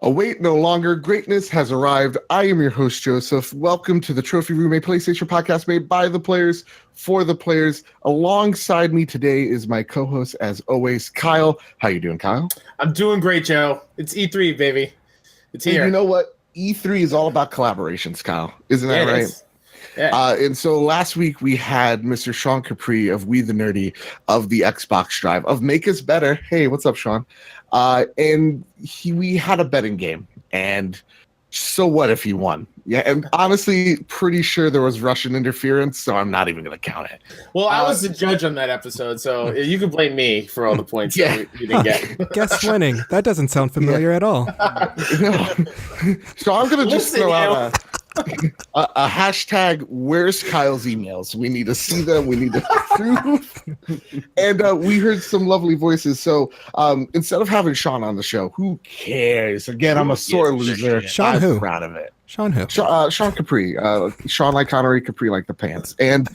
Await no longer. Greatness has arrived. I am your host, Joseph. Welcome to the Trophy Room, a PlayStation podcast made by the players for the players. Alongside me today is my co-host, as always, Kyle. How you doing, Kyle? I'm doing great, Joe. It's E3, baby. It's here. And you know what? E3 is all about collaborations, Kyle. Isn't that right? Yeah. And so last week we had Mr. Sean Capri of We the Nerdy, of the Xbox Drive, of Make Us Better. Hey, what's up, Sean? And we had a betting game, and so what if he won? Yeah, and honestly, pretty sure there was Russian interference, so I'm not even going to count it. Well, I was the judge on that episode, so you can blame me for all the points that you didn't get. Guess winning. That doesn't sound familiar at all. So I'm going to just throw out a hashtag, where's Kyle's emails? We need to see them. We need to prove. And we heard some lovely voices. So instead of having Sean on the show, who cares? Again, I'm a sore loser. Sean I'm who? proud of it. Sean who? Sean Capri. Sean like Connery, Capri like the pants. And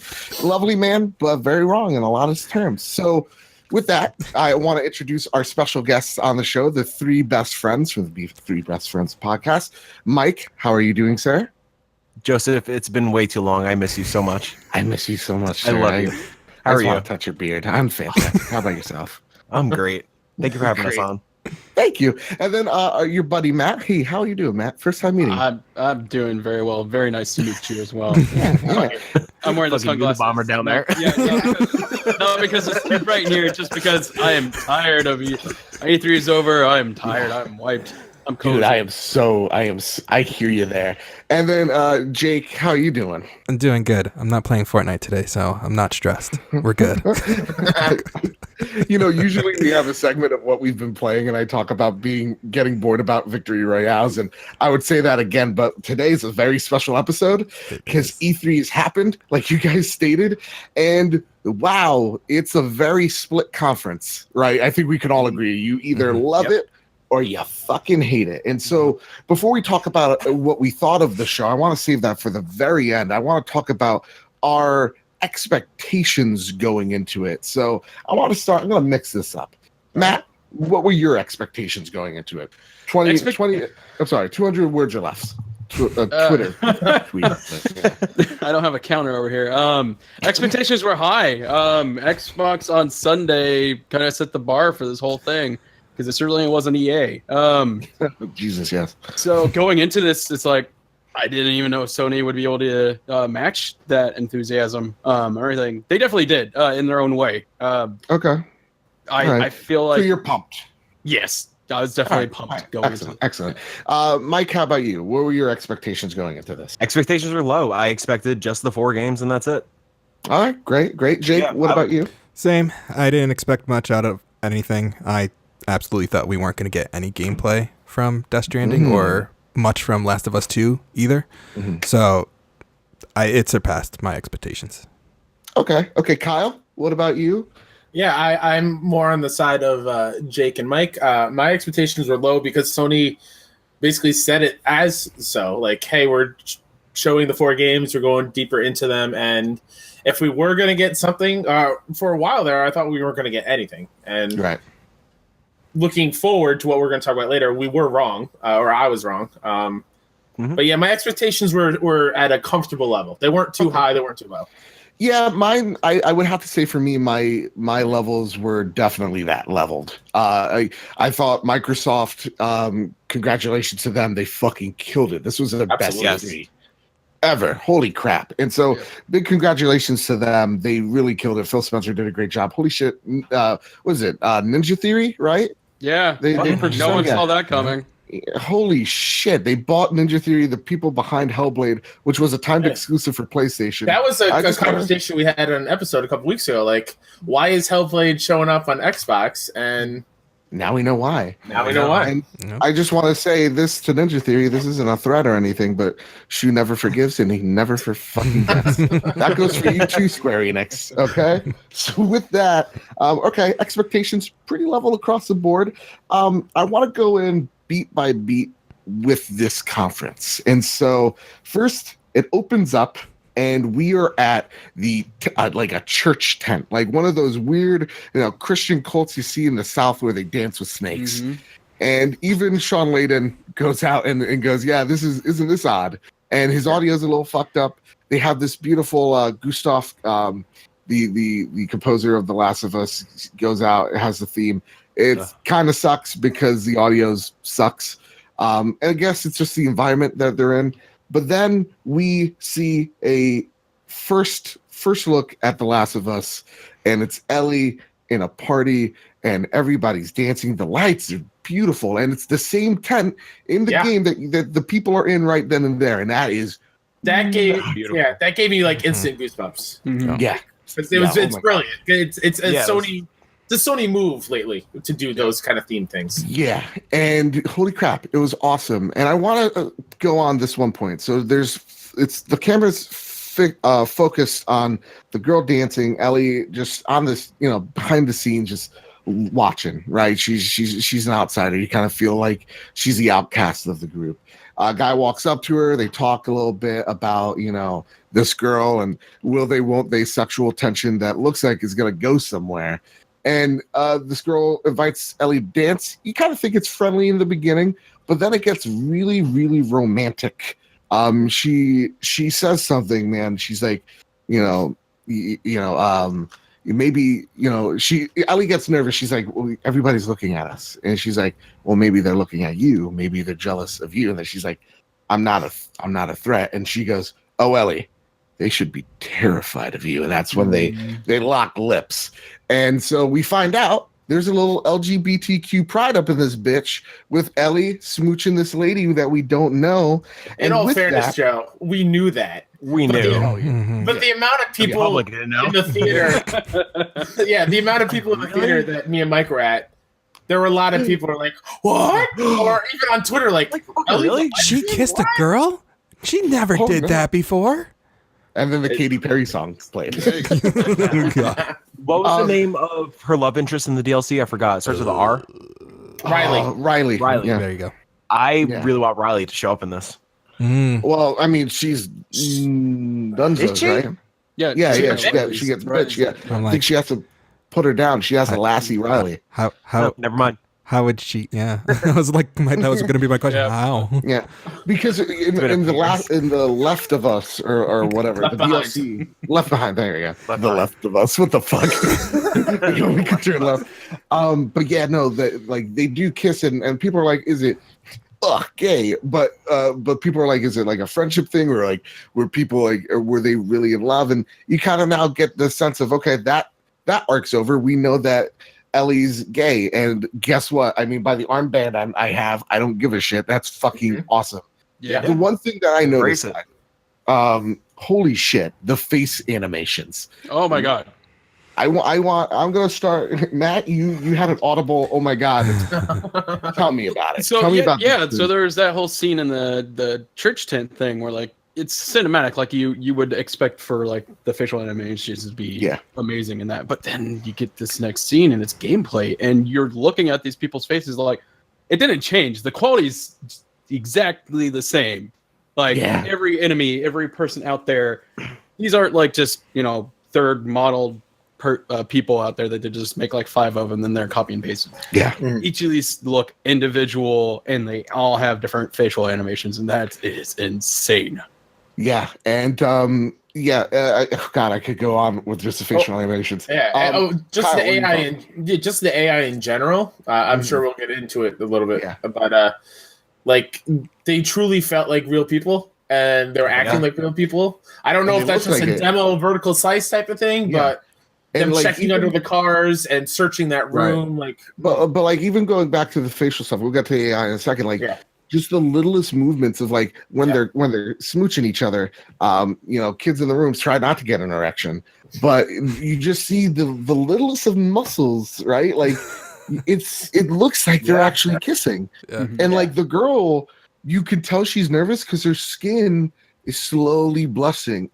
lovely man, but very wrong in a lot of his terms. So with that, I want to introduce our special guests on the show, the three best friends from the Three Best Friends podcast. Mike, how are you doing, sir? Joseph, it's been way too long. I miss you so much. I miss you so much, sir. I love you. How are you? I want to touch your beard. I'm fantastic. How about yourself? I'm great. Thank you for having us on. Thank you. And then your buddy Matt. Hey, how are you doing, Matt? First time meeting. I'm doing very well. Very nice to meet you as well. Yeah. I'm wearing the sunglasses. Bomber down there. No, because it's right here. Just because I am tired of you. E3 is over. I am tired. I'm wiped. I'm cozy. Dude, I hear you there. And then Jake, how are you doing? I'm doing good. I'm not playing Fortnite today, so I'm not stressed. We're good. Usually we have a segment of what we've been playing, and I talk about getting bored about victory royales, and I would say that again, but today's a very special episode because E3 has happened, like you guys stated, and wow, it's a very split conference, right? I think we can all agree. You either love it or you fucking hate it. And so before we talk about what we thought of the show, I want to save that for the very end. I want to talk about our expectations going into it. So I'm going to mix this up. Matt, what were your expectations going into it? 200 words or less. Twitter. Tweet. I don't have a counter over here. Expectations were high. Xbox on Sunday kind of set the bar for this whole thing, because it certainly wasn't EA. Jesus, yes. So going into this, it's like I didn't even know Sony would be able to match that enthusiasm or anything. They definitely did in their own way. Okay. I feel like... So you're pumped. Yes. I was definitely pumped going into it. Excellent. Mike, how about you? What were your expectations going into this? Expectations were low. I expected just the 4 games, and that's it. All right, great. Jake, what about you? Same. I didn't expect much out of anything. I absolutely thought we weren't going to get any gameplay from Death Stranding or much from Last of Us 2 either. So it surpassed my expectations. Okay, Kyle, what about you? Yeah, I'm more on the side of Jake and Mike. My expectations were low because Sony basically said it as so. Like, hey, we're showing the 4 games. We're going deeper into them. And if we were going to get something, for a while there, I thought we weren't going to get anything. And looking forward to what we're going to talk about later, we were wrong, or I was wrong. But yeah, my expectations were at a comfortable level. They weren't too high. They weren't too low. Yeah, mine. I would have to say for me, my levels were definitely that leveled. I thought Microsoft. Congratulations to them. They fucking killed it. This was the best E3 ever. Holy crap! And so big congratulations to them. They really killed it. Phil Spencer did a great job. Holy shit! What is it? Ninja Theory, right? Yeah. They purchased no one saw that coming. Holy shit, they bought Ninja Theory, the people behind Hellblade, which was a timed exclusive for PlayStation. That was a conversation we had on an episode a couple weeks ago. Like, why is Hellblade showing up on Xbox? And now we know why. And I just want to say this to Ninja Theory. This isn't a threat or anything, but Shu never forgives and he never fucking gets. That goes for you too, Square Enix. Okay? So with that, expectations pretty level across the board. I want to go in beat by beat with this conference. And so first it opens up and we are at the like a church tent, like one of those weird, Christian cults you see in the South where they dance with snakes. And even Sean Layden, goes out and goes, yeah, isn't this odd? And his audio's a little fucked up. They have this beautiful Gustav, the composer of The Last of Us, goes out. It has the theme. It kind of sucks because the audio sucks. And I guess it's just the environment that they're in. But then we see a first look at The Last of Us, and it's Ellie in a party, and everybody's dancing. The lights are beautiful, and it's the same tent in the game that the people are in right then and there, and that gave me like instant goosebumps. Mm-hmm. Yeah, it's brilliant. It's Sony. It's a Sony move lately to do those kind of theme things. Yeah, and holy crap, it was awesome. And I want to go on this one point. So the camera's focused on the girl dancing, Ellie just on this, behind the scenes, just watching. Right, she's an outsider. You kind of feel like she's the outcast of the group. A guy walks up to her. They talk a little bit about this girl and won't they sexual tension that looks like is gonna go somewhere. And this girl invites Ellie to dance. You kind of think it's friendly in the beginning, but then it gets really, really romantic. She says something, man. She's like, maybe, Ellie gets nervous. She's like, well, everybody's looking at us. And she's like, well, maybe they're looking at you. Maybe they're jealous of you. And then she's like, I'm not a threat. And she goes, oh, Ellie, they should be terrified of you. And that's when they lock lips. And so we find out there's a little LGBTQ pride up in this bitch with Ellie smooching this lady that we don't know. And in all fairness, Joe, we knew that. We knew. But the amount of people in the theater, the amount of people in the theater that me and Mike were at, there were a lot of people who were like, what? Or even on Twitter, like, really? She kissed a girl? She never did that before. And then the Katy Perry song played. What was the name of her love interest in the DLC? I forgot. It starts with an R. Riley. Yeah, there you go. I really want Riley to show up in this. Well, I mean, she's Dunzo's, right? Yeah. She gets bitch. Yeah, I think she has to put her down. She has a lassie Riley. How? No, never mind. How would she? Yeah, I was like, that was going to be my question. How? Yeah, because in the Left of Us or whatever, the DLC Left Behind. There you go. Left of Us. What the fuck? We could turn left. But yeah, no, they do kiss and people are like, is it gay? But people are like, is it like a friendship thing or like were people like were they really in love? And you kind of now get the sense of okay, that arc's over. We know that Ellie's gay, and guess what? I mean, by the armband I don't give a shit. That's fucking awesome. Yeah. The one thing that I noticed, holy shit, the face animations. Oh my god. I'm gonna start. Matt, you had an audible. Oh my god! Tell me about it. So Tell me about so there's that whole scene in the church tent thing where like it's cinematic, like you would expect for like the facial animations to be amazing in that. But then you get this next scene and it's gameplay, and you're looking at these people's faces like it didn't change. The quality's exactly the same. Like every enemy, every person out there, these aren't like just third modeled people out there that they just make like 5 of them and then they're copy and paste. Yeah. Each of these look individual and they all have different facial animations, and that is insane. Yeah, and God, I could go on with just the facial animations. Yeah, just the AI in general. I'm sure we'll get into it a little bit, but like they truly felt like real people, and they were acting like real people. I don't know if that's just a demo vertical slice type of thing, but them checking under the cars and searching that room, but like even going back to the facial stuff, we'll get to AI in a second. Like, just the littlest movements of like when they're smooching each other. Kids in the rooms try not to get an erection, but you just see the littlest of muscles, right? Like it looks like they're actually kissing, and like the girl, you could tell she's nervous because her skin is slowly blushing.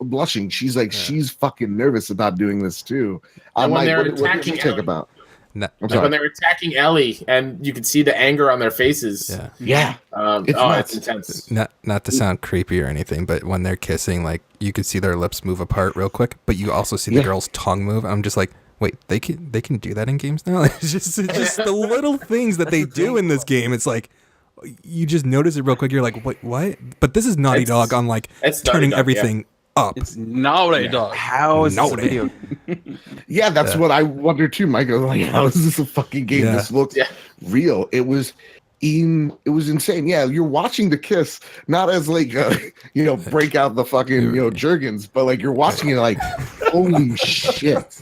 She's like she's fucking nervous about doing this too. And when they're attacking, when they were attacking Ellie, and you could see the anger on their faces. It's intense. Not to sound creepy or anything, but when they're kissing, like you could see their lips move apart real quick, but you also see the girl's tongue move. I'm just like, wait, they can do that in games now? It's just the little things that they do in this game. It's like, you just notice it real quick. You're like, what? But this is Naughty Dog on like it's turning Naughty Dog, everything up. It's Naughty Dog. How is this a Naughty. video? Yeah, that's what I wonder too, Mike. I was like, how is this a fucking game? Yeah. This looks real. It was insane. Yeah, you're watching the kiss, not as like break out the fucking Jergens, but like you're watching it like, holy shit.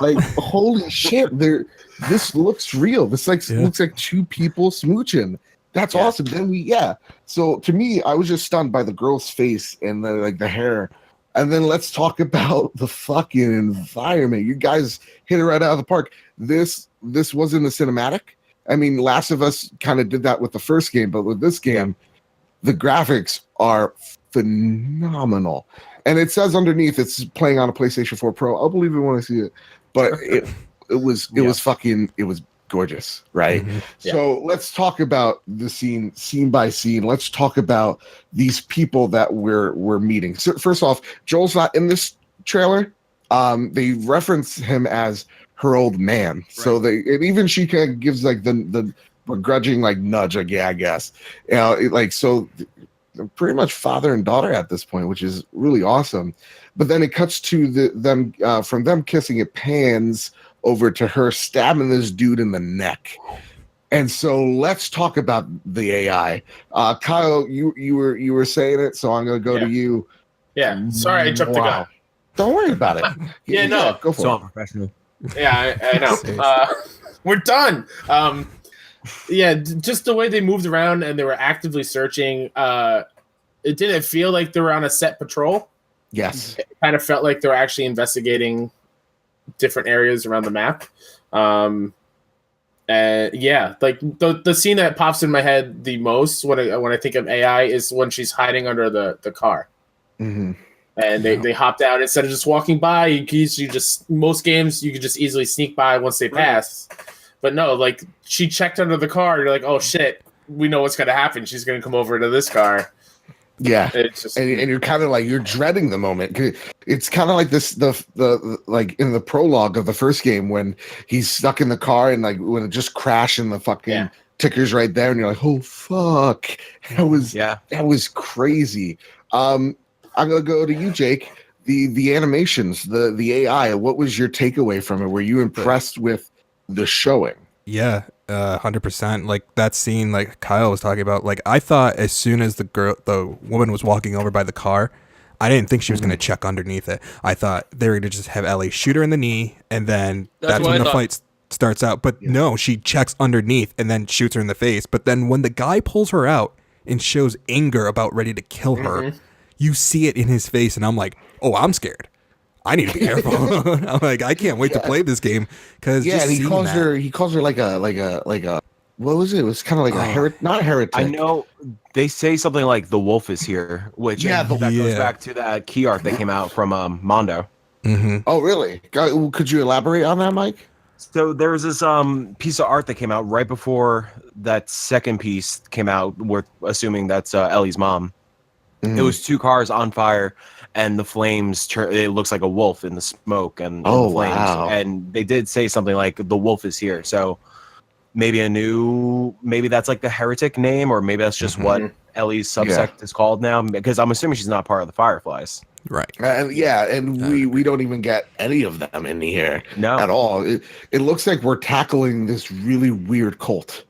Like holy shit, this looks real. This looks like two people smooching. That's awesome. Then so to me, I was just stunned by the girl's face and the hair. And then let's talk about the fucking environment. You guys hit it right out of the park. This wasn't a cinematic. I mean, Last of Us kind of did that with the first game, but with this game, the graphics are phenomenal. And it says underneath it's playing on a PlayStation 4 Pro. I'll believe it when I see it. But it was gorgeous, right? Mm-hmm. So let's talk about the scene by scene. Let's talk about these people that we're meeting. So first off, Joel's not in this trailer. They reference him as her old man. Right. So and even she kind of gives like the begrudging like nudge, like, yeah, I guess. So pretty much father and daughter at this point, which is really awesome. But then it cuts to them from them kissing, it pans over to her stabbing this dude in the neck. And so let's talk about the AI. Kyle, you were saying it, so I'm gonna go to you. Yeah. Sorry, I jumped the gun. Don't worry about it. Go for it. Professional. Yeah, I know. We're done. Just the way they moved around and they were actively searching. It didn't feel like they were on a set patrol. Yes. It kind of felt like they were actually investigating different areas around the map. Like the scene that pops in my head the most when I think of AI is when she's hiding under the car. Mm-hmm. And they hop down instead of just walking by. Most games you could just easily sneak by once they pass, but no, like she checked under the car. You're like, oh shit, we know what's gonna happen. She's gonna come over to this car. Yeah, it's just, and you're kind of like you're dreading the moment. It's kind of like this the like in the prologue of the first game when he's stuck in the car and like when it just crashed and the fucking ticker's right there, and you're like, oh fuck, that was crazy. I'm gonna go to you, Jake. The animations, the AI. What was your takeaway from it? Were you impressed with the showing? Yeah, 100%. Like that scene, like Kyle was talking about. Like I thought as soon as the woman was walking over by the car, I didn't think she was gonna check underneath it. I thought they were gonna just have Ellie shoot her in the knee, and then that's when the fight starts out. But no, she checks underneath and then shoots her in the face. But then when the guy pulls her out and shows anger about ready to kill her. You see it in his face, and I'm like, "Oh, I'm scared. I need to be careful." I'm like, I can't wait to play this game because and he calls her like a what was it? It was kind of like not a heretic. I know they say something like the wolf is here, which that goes back to that key art that came out from Mondo. Mm-hmm. Oh, really? Could you elaborate on that, Mike? So there was this piece of art that came out right before that second piece came out. We're assuming that's Ellie's mom. Mm-hmm. It was two cars on fire, and the flames. It looks like a wolf in the smoke and the flames. Wow! And they did say something like the wolf is here. So maybe that's like the heretic name, or maybe that's just what Ellie's subsect is called now. Because I'm assuming she's not part of the Fireflies, right? And we don't even get any of them in here at all. It looks like we're tackling this really weird cult.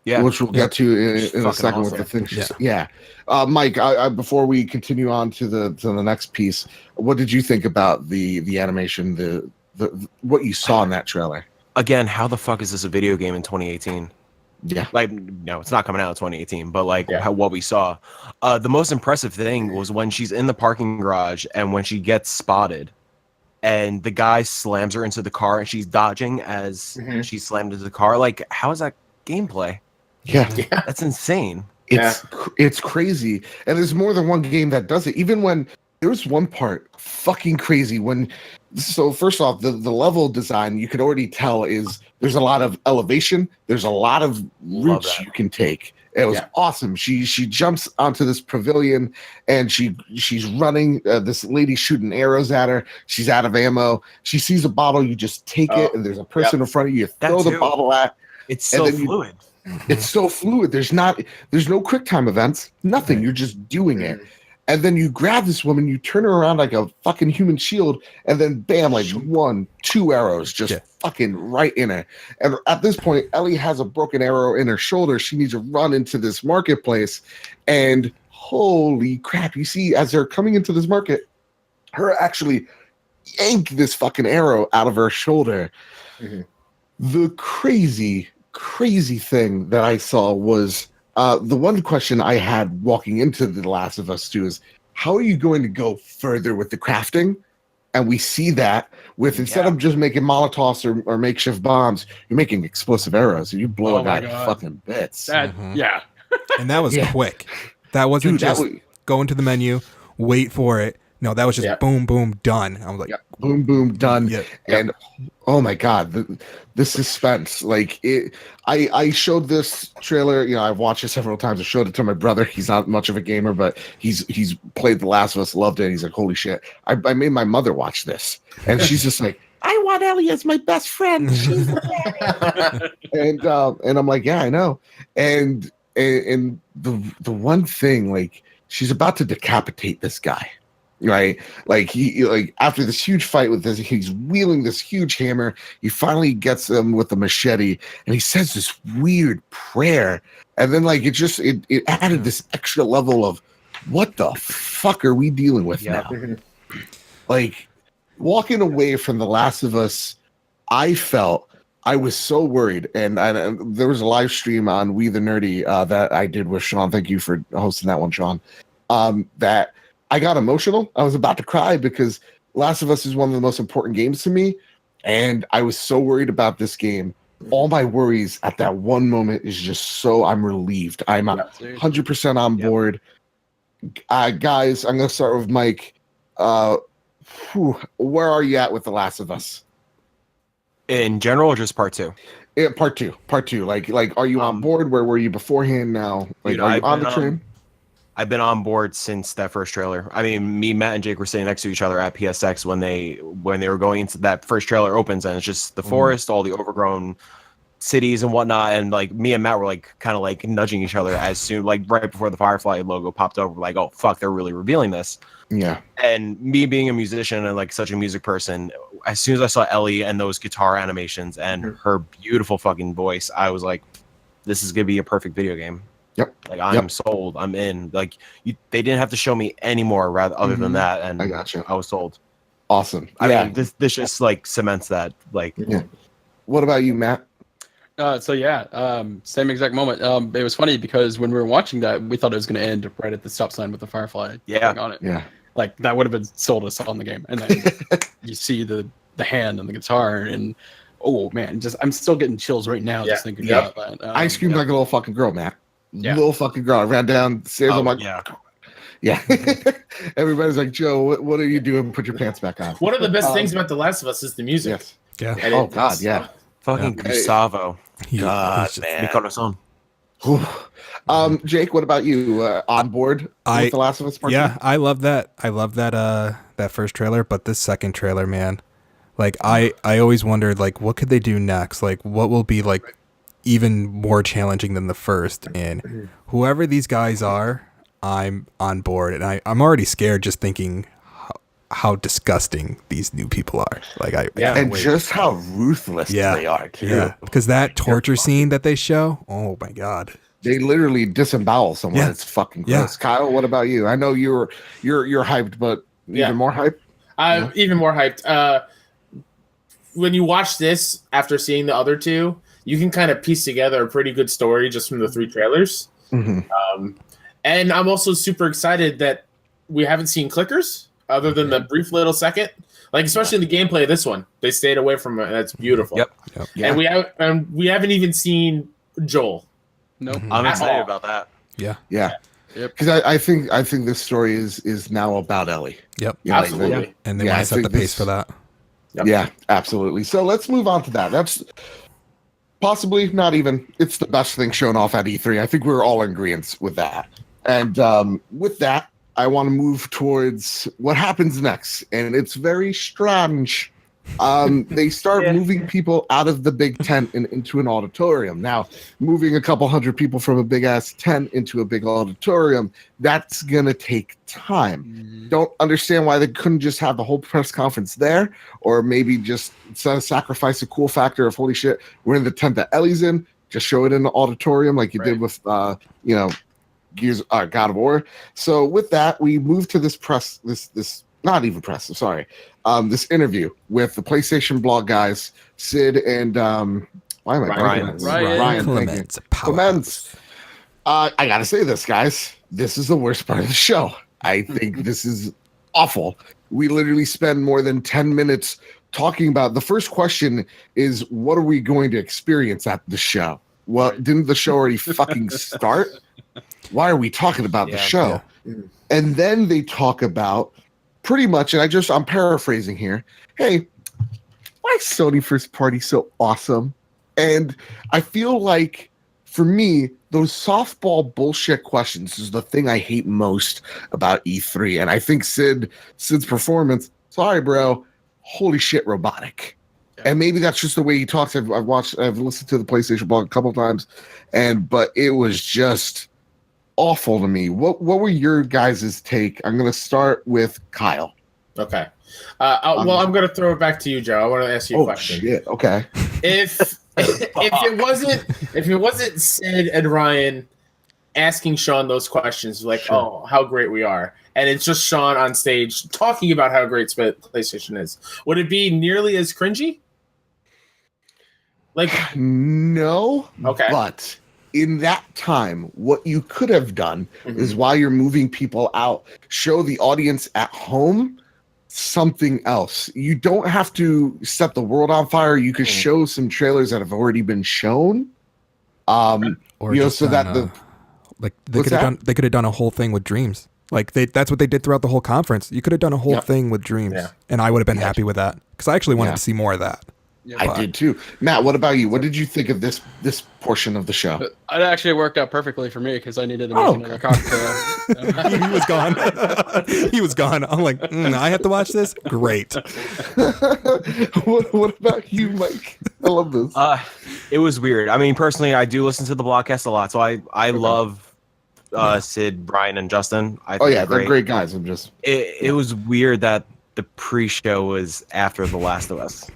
Yeah, which we'll get to in a second with the things. Yeah. Mike, I before we continue on to the next piece, what did you think about the animation, the what you saw in that trailer? Again, how the fuck is this a video game in 2018? Yeah, like no, it's not coming out in 2018, but like what we saw. The most impressive thing was when she's in the parking garage and when she gets spotted, and the guy slams her into the car and she's dodging as she's slammed into the car. Like, how is that gameplay? Yeah, that's insane. It's crazy, and there's more than one game that does it. Even when there was one part fucking crazy so first off, the level design you could already tell is there's a lot of elevation, there's a lot of routes you can take. It was awesome. She jumps onto this pavilion and she's running. This lady shooting arrows at her. She's out of ammo. She sees a bottle, you just take it, and there's a person in front of you. You throw the bottle at. It's so fluid. It's so fluid. There's no QuickTime events, nothing. You're just doing it. And then you grab this woman, you turn her around like a fucking human shield, and then bam, like 1, 2 arrows just fucking right in her. And at this point, Ellie has a broken arrow in her shoulder. She needs to run into this marketplace. And holy crap, you see, as they're coming into this market, her actually yank this fucking arrow out of her shoulder. The crazy thing that I saw was the one question I had walking into The Last of Us 2 is, how are you going to go further with the crafting? And we see that with, instead of just making Molotovs or makeshift bombs, you're making explosive arrows and you blow a guy to fucking bits. Yeah. And that was quick. That wasn't go into the menu, wait for it. No, that was just boom, boom, done. I was like, boom, boom, done. And oh my god, the suspense! Like it, I showed this trailer. You know, I've watched it several times. I showed it to my brother. He's not much of a gamer, but he's played The Last of Us, loved it. He's like, holy shit! I made my mother watch this, and she's just like, I want Ellie as my best friend. She's and I'm like, yeah, I know. And the one thing, like, she's about to decapitate this guy. Right, like after this huge fight with this, he's wielding this huge hammer. He finally gets him with the machete, and he says this weird prayer, and then like it added this extra level of what the fuck are we dealing with now? Like walking away from The Last of Us, I felt I was so worried, and there was a live stream on We the Nerdy that I did with Sean. Thank you for hosting that one, Sean. That I got emotional. I was about to cry because Last of Us is one of the most important games to me, and I was so worried about this game. All my worries at that one moment is just so I'm relieved. I'm 100% on board. Guys, I'm going to start with Mike. Where are you at with The Last of Us? In general, or just part 2? Yeah, part two. Like, are you on board? Where were you beforehand? Now, like, dude, are you on the train? I've been on board since that first trailer. I mean, me, Matt, and Jake were sitting next to each other at PSX when they were going into that first trailer opens, and it's just the forest, all the overgrown cities and whatnot, and like me and Matt were like kind of like nudging each other as soon, like right before the Firefly logo popped over, like, oh fuck, they're really revealing this. Yeah. And me being a musician and like such a music person, as soon as I saw Ellie and those guitar animations and her beautiful fucking voice, I was like, this is gonna be a perfect video game. Yep. Like I'm sold. I'm in. Like they didn't have to show me any more rather other than that, and I got you. I was sold. Awesome. I mean, this just like cements that. Like, What about you, Matt? Same exact moment. It was funny because when we were watching that, we thought it was going to end right at the stop sign with the Firefly on it. Yeah. Like that would have been sold us on the game, and then you see the hand and the guitar, and oh man, I'm still getting chills right now just thinking about that. I screamed like a little fucking girl, Matt. Little fucking girl. I ran downstairs. I'm like, yeah. Everybody's like, Joe, what are you doing? Put your pants back on. One of the best things about The Last of Us is the music. Yeah. Oh God, yeah. Fucking Gustavo. God, man. Mi corazón. Jake, what about you? On board with The Last of Us Part 2? I love that. I love that first trailer, but this second trailer, man, like I always wondered, like, what could they do next? Like, what will be like even more challenging than the first? And whoever these guys are, I'm on board, and I'm already scared just thinking how disgusting these new people are. Like and just how ruthless they are too. Yeah, because that torture scene that they show, oh my God. They literally disembowel someone. Yeah. It's fucking gross. Kyle, what about you? I know you're hyped, but even more hyped? Even more hyped. When you watch this after seeing the other two, you can kind of piece together a pretty good story just from the 3 trailers. Mm-hmm. And I'm also super excited that we haven't seen clickers other than the brief little second. Like, especially in the gameplay of this one. They stayed away from it. That's beautiful. Yep. Yeah. And we haven't even seen Joel. No, I'm excited about that. Yeah. Because I think this story is now about Ellie. Yep. Absolutely. And they want to set the pace for that. Yep. Yeah, absolutely. So let's move on to that. That's possibly not even. It's the best thing shown off at E3. I think we're all in agreement with that. And with that, I want to move towards what happens next, and it's very strange. They start moving people out of the big tent and into an auditorium. Now, moving a couple hundred people from a big ass tent into a big auditorium, that's gonna take time. Don't understand why they couldn't just have the whole press conference there, or maybe just sacrifice the cool factor of holy shit, we're in the tent that Ellie's in. Just show it in the auditorium like you did with Gears God of War. So with that, we move to this press. This not even press. I'm sorry. This interview with the PlayStation blog guys, Sid and why am I Ryan? Ryan Clements. Clements. I gotta say this, guys. This is the worst part of the show. I think this is awful. We literally spend more than 10 minutes talking about. The first question is, what are we going to experience at the show? Well, didn't the show already fucking start? Why are we talking about the show? Yeah. And then they talk about pretty much, and I'm paraphrasing here. Hey, why is Sony first party so awesome? And I feel like for me, those softball bullshit questions is the thing I hate most about E3. And I think Sid's performance, sorry, bro, holy shit, robotic. And maybe that's just the way he talks. I've listened to the PlayStation blog a couple of times, but it was just awful to me. What were your guys' take? I'm going to start with Kyle. Okay. Well, I'm going to throw it back to you, Joe. I want to ask you a question. Shit. Okay. If it wasn't Sid and Ryan asking Sean those questions, like, oh, how great we are, and it's just Sean on stage talking about how great PlayStation is, would it be nearly as cringy? Like, no. Okay. But in that time, what you could have done is, while you're moving people out, show the audience at home something else. You don't have to set the world on fire. You could show some trailers that have already been shown. Or so that they could have done a whole thing with Dreams. Like that's what they did throughout the whole conference. You could have done a whole thing with Dreams, and I would have been happy with that, because I actually wanted to see more of that. Yeah, I did too. Matt, what about you? What did you think of this portion of the show? It actually worked out perfectly for me, because I needed to make another cocktail. He was gone. He was gone. I'm like, I have to watch this? Great. What about you, Mike? I love this. It was weird. I mean, personally, I do listen to the Blogcast a lot, so I love Sid, Brian, and Justin. They're great guys. It was weird that the pre-show was after The Last of Us.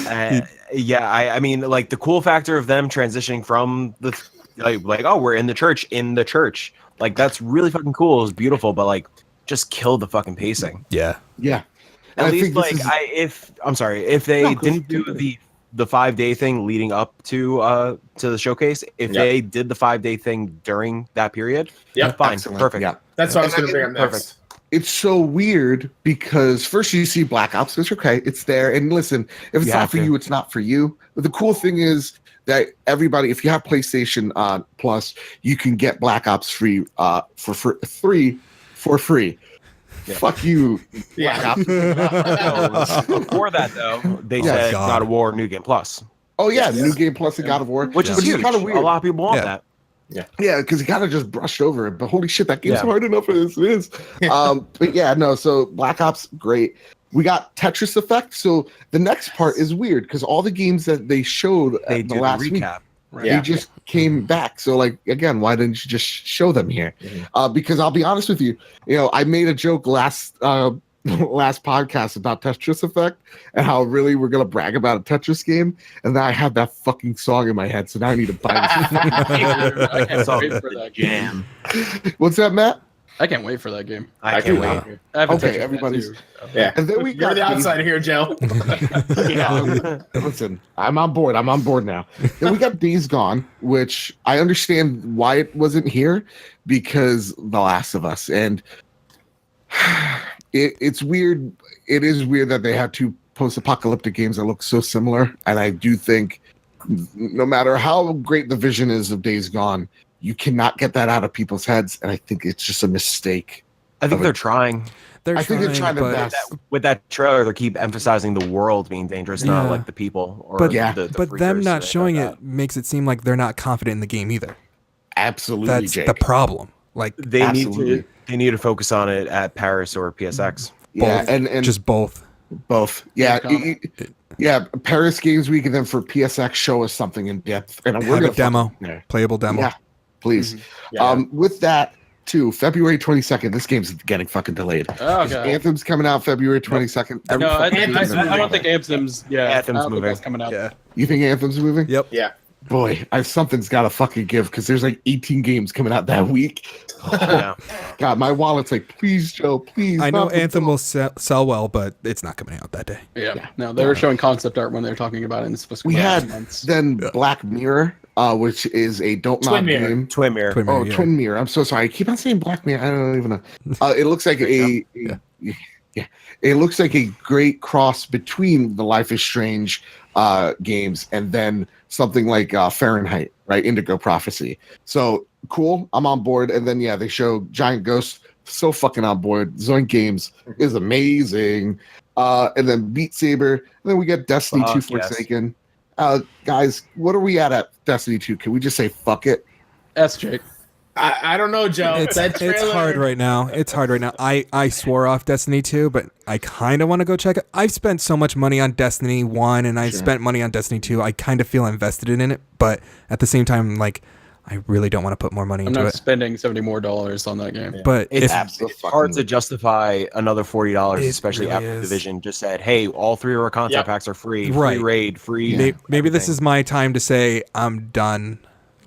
I mean, like, the cool factor of them transitioning from the we're in the church. Like, that's really fucking cool. It was beautiful, but like, just kill the fucking pacing. Yeah. At least, like, if they didn't do the 5-day thing leading up to the showcase, if they did the 5-day thing during that period, fine, excellent. Perfect. Yeah, that's what I was going to bring up next. Perfect. It's so weird because first you see Black Ops, it's okay, it's there. And listen, if it's not for you, it's not for you. But the cool thing is that everybody, if you have PlayStation Plus, you can get Black Ops free for free. Yeah. Fuck you, Black Ops. Before that, though, they said God of War New Game Plus. Oh yeah, New Game Plus and God of War, which is huge. Kind of weird. A lot of people want that. Yeah, because you kind of just brushed over it. But holy shit, that game's hard enough as it is. So Black Ops, great. We got Tetris Effect. So the next part is weird because all the games that they showed at the last recap, they just came back. So, like, again, why didn't you just show them here? Because I'll be honest with you, I made a joke last podcast about Tetris Effect and how really we're gonna brag about a Tetris game, and then I have that fucking song in my head, so now I need to buy this. I can't wait for that game. What's that, Matt? I can't wait for that game. I can't wait. Okay, everybody's and then we You're the outsider here, Joe. Listen, I'm on board now. Then we got Days Gone, which I understand why it wasn't here, because The Last of Us, and it's weird. It is weird that they had two post-apocalyptic games that look so similar, and I do think no matter how great the vision is of Days Gone, you cannot get that out of people's heads, and I think it's just a mistake. I think they're trying. I think they're trying their best. With that trailer, they keep emphasizing the world being dangerous, not like the people. Or but them not showing it makes it seem like they're not confident in the game either. Absolutely, that's Jake. the problem. Like they need to focus on it at Paris or PSX. Yeah, and just both. Both. Yeah. Yeah. Paris Games Week, and then for PSX, show us something in depth. And we're Have going a demo, playable demo. Yeah, please. Yeah. With that, too, February 22nd, this game's getting fucking delayed. Oh, God. Anthem's coming out February 22nd. No, I don't think Anthem's. Yeah, Anthem's moving. That's coming out. Yeah. You think Anthem's moving? Yep. Yeah. Boy, something's got to fucking give, because there's like 18 games coming out that week. Yeah. God, my wallet's like, please, Joe, please. I know not Anthem will sell well, but it's not coming out that day. Yeah. No, they were showing concept art when they were talking about it, and it's supposed to We come out had in months. then Black Mirror, which is a Don't Knock Mirror. game. Twin Mirror. Twin Mirror. I'm so sorry. I keep on saying Black Mirror. I don't even know. It looks like it looks like a great cross between the Life is Strange games and then something like Fahrenheit, right? Indigo Prophecy. So cool. I'm on board. And then they show Giant Ghost. So fucking on board. Zoink Games is amazing. And then Beat Saber. And then we get Destiny 2 Forsaken. Guys, what are we at Destiny 2? Can we just say fuck it? That's Jake. I don't know, Joe. It's hard right now. It's hard right now. I swore off Destiny 2, but I kind of want to go check it. I've spent so much money on Destiny 1, and I spent money on Destiny 2. I kind of feel invested in it, but at the same time, like, I really don't want to put more money into it. I'm not spending $70 more on that game. But it's hard to justify another $40, especially really after Division just said, hey, all 3 of our content packs are free. Right. Free raid, free. Maybe this is my time to say I'm done.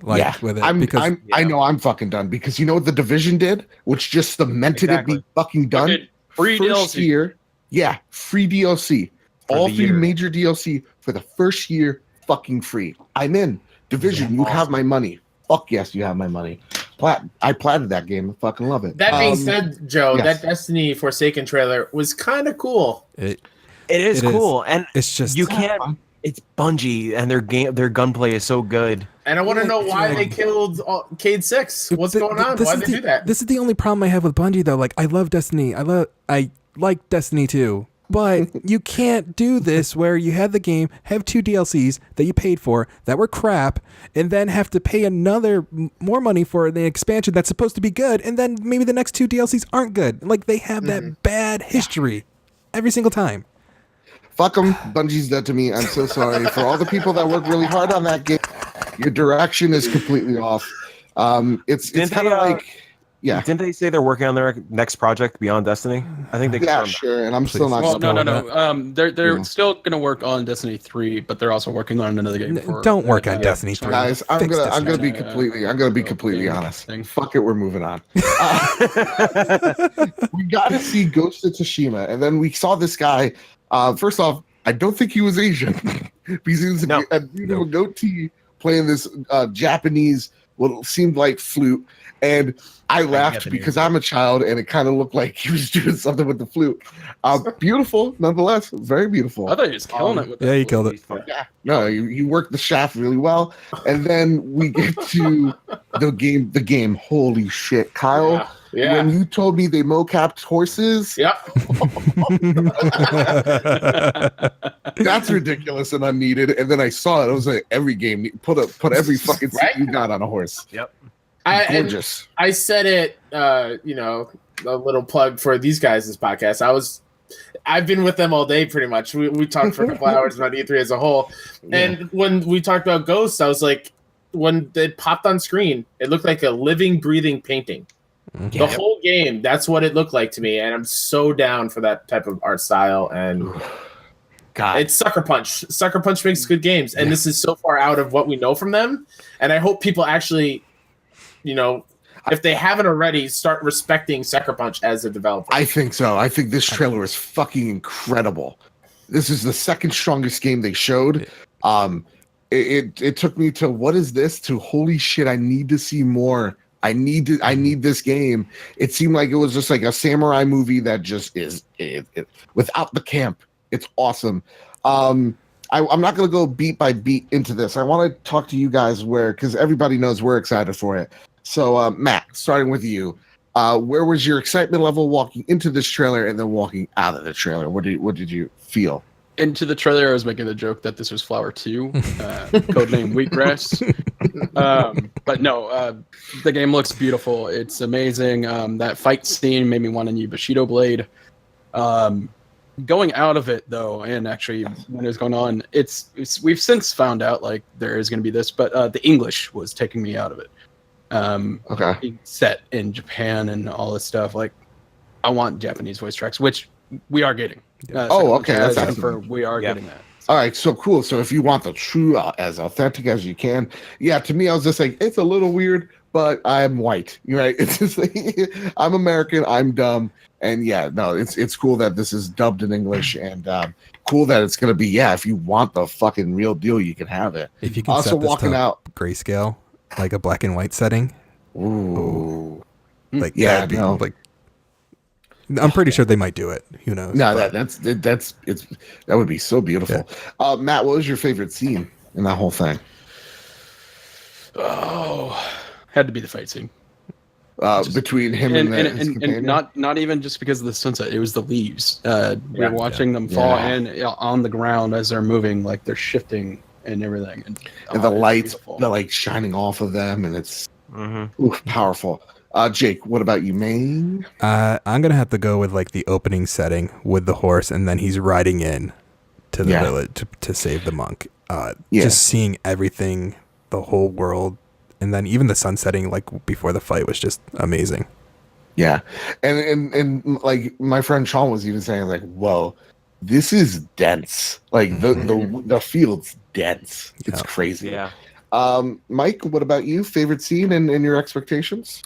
With it, I know I'm fucking done, because you know what the Division did, which just cemented it being fucking done. Okay, free first DLC. Year, free DLC, all 3 major DLC for the first year, fucking free. I'm in. Division, you have my money. Fuck yes, you have my money. I platted that game. I fucking love it. That being said, Joe, that Destiny Forsaken trailer was kind of cool. It is cool, and it's just you can't. It's Bungie, and their gunplay is so good. And I want to know why they killed Cade 6. What's going on? Why did they do that? This is the only problem I have with Bungie, though. Like, I love Destiny. I like Destiny 2. But you can't do this where you have the game, have 2 DLCs that you paid for that were crap, and then have to pay more money for the expansion that's supposed to be good, and then maybe the next 2 DLCs aren't good. Like, they have that bad history every single time. Fuck them. Bungie's dead to me. I'm so sorry. For all the people that worked really hard on that game, your direction is completely off. It's kind of like... Yeah. Didn't they say they're working on their next project beyond Destiny? I think they sure. And I'm still not. Well, no. They're still gonna work on Destiny 3, but they're also working on another game. Don't work on Destiny 3. Guys, I'm gonna be completely honest. Fuck it, we're moving on. We got to see Ghost of Tsushima, and then we saw this guy. First off, I don't think he was Asian. Because he was a beautiful goatee playing this Japanese, what seemed like flute. And I laughed because I'm a child, and it kind of looked like he was doing something with the flute. Beautiful, nonetheless. Very beautiful. I thought he was killing it with that. Yeah, he killed it. Yeah. No, you worked the shaft really well. And then we get to the game. Holy shit, Kyle. Yeah. When you told me they mocapped horses. Yep. That's ridiculous and unneeded. And then I saw it. It was like every game. Put every fucking suit you got on a horse. Yep. Gorgeous. I said it, a little plug for these guys' this podcast. I've been with them all day pretty much. We talked for a couple hours about E3 as a whole. Yeah. And when we talked about Ghosts, I was like, when it popped on screen, it looked like a living, breathing painting. The whole game, that's what it looked like to me. And I'm so down for that type of art style. And God, it's Sucker Punch. Sucker Punch makes good games. And this is so far out of what we know from them. And I hope people actually, if they haven't already, start respecting Sucker Punch as a developer. I think so. I think this trailer is fucking incredible. This is the second strongest game they showed. It took me to, what is this, to holy shit, I need to see more. I need this game. It seemed like it was just like a samurai movie that just is without the camp. It's awesome. I'm not going to go beat by beat into this. I want to talk to you guys because everybody knows we're excited for it. So, Matt, starting with you, where was your excitement level walking into this trailer and then walking out of the trailer? What did you feel? Into the trailer, I was making the joke that this was Flower 2, codename Wheatgrass. But no, the game looks beautiful. It's amazing. That fight scene made me want a new Bushido blade. going out of it though, and actually when it was going on, it's we've since found out like there is going to be this, but the English was taking me out of it. Okay. Being set in Japan and all this stuff, like I want Japanese voice tracks, which we are getting. Okay, that's confirmed. We are getting that. All right, so cool. So if you want the true, as authentic as you can, yeah. To me, I was just like, it's a little weird, but I'm white, right? It's just like I'm American, I'm dumb, and yeah, no, it's cool that this is dubbed in English, and cool that it's gonna be. Yeah, if you want the fucking real deal, you can have it. If you can also set this walking to out grayscale, like a black and white setting. Ooh. Like Yeah, that'd be, no. like I'm pretty sure they might do it. Who knows? No, but- that would be so beautiful. Matt, what was your favorite scene in that whole thing? Oh, had to be the fight scene. Between him and his and companion? not even just because of the sunset. It was the leaves. We're watching them fall in on the ground as they're moving, like they're shifting and everything, and the lights, beautiful. the like shining off of them, and it's powerful. Jake, what about you, man? I'm gonna have to go with like the opening setting with the horse, and then he's riding in to the village to save the monk. Just seeing everything, the whole world, and then even the sun setting like before the fight was just amazing. Yeah, and like my friend Sean was even saying, like, whoa, this is dense. Like the field's dense. It's crazy. Yeah. Mike, what about you? Favorite scene and your expectations?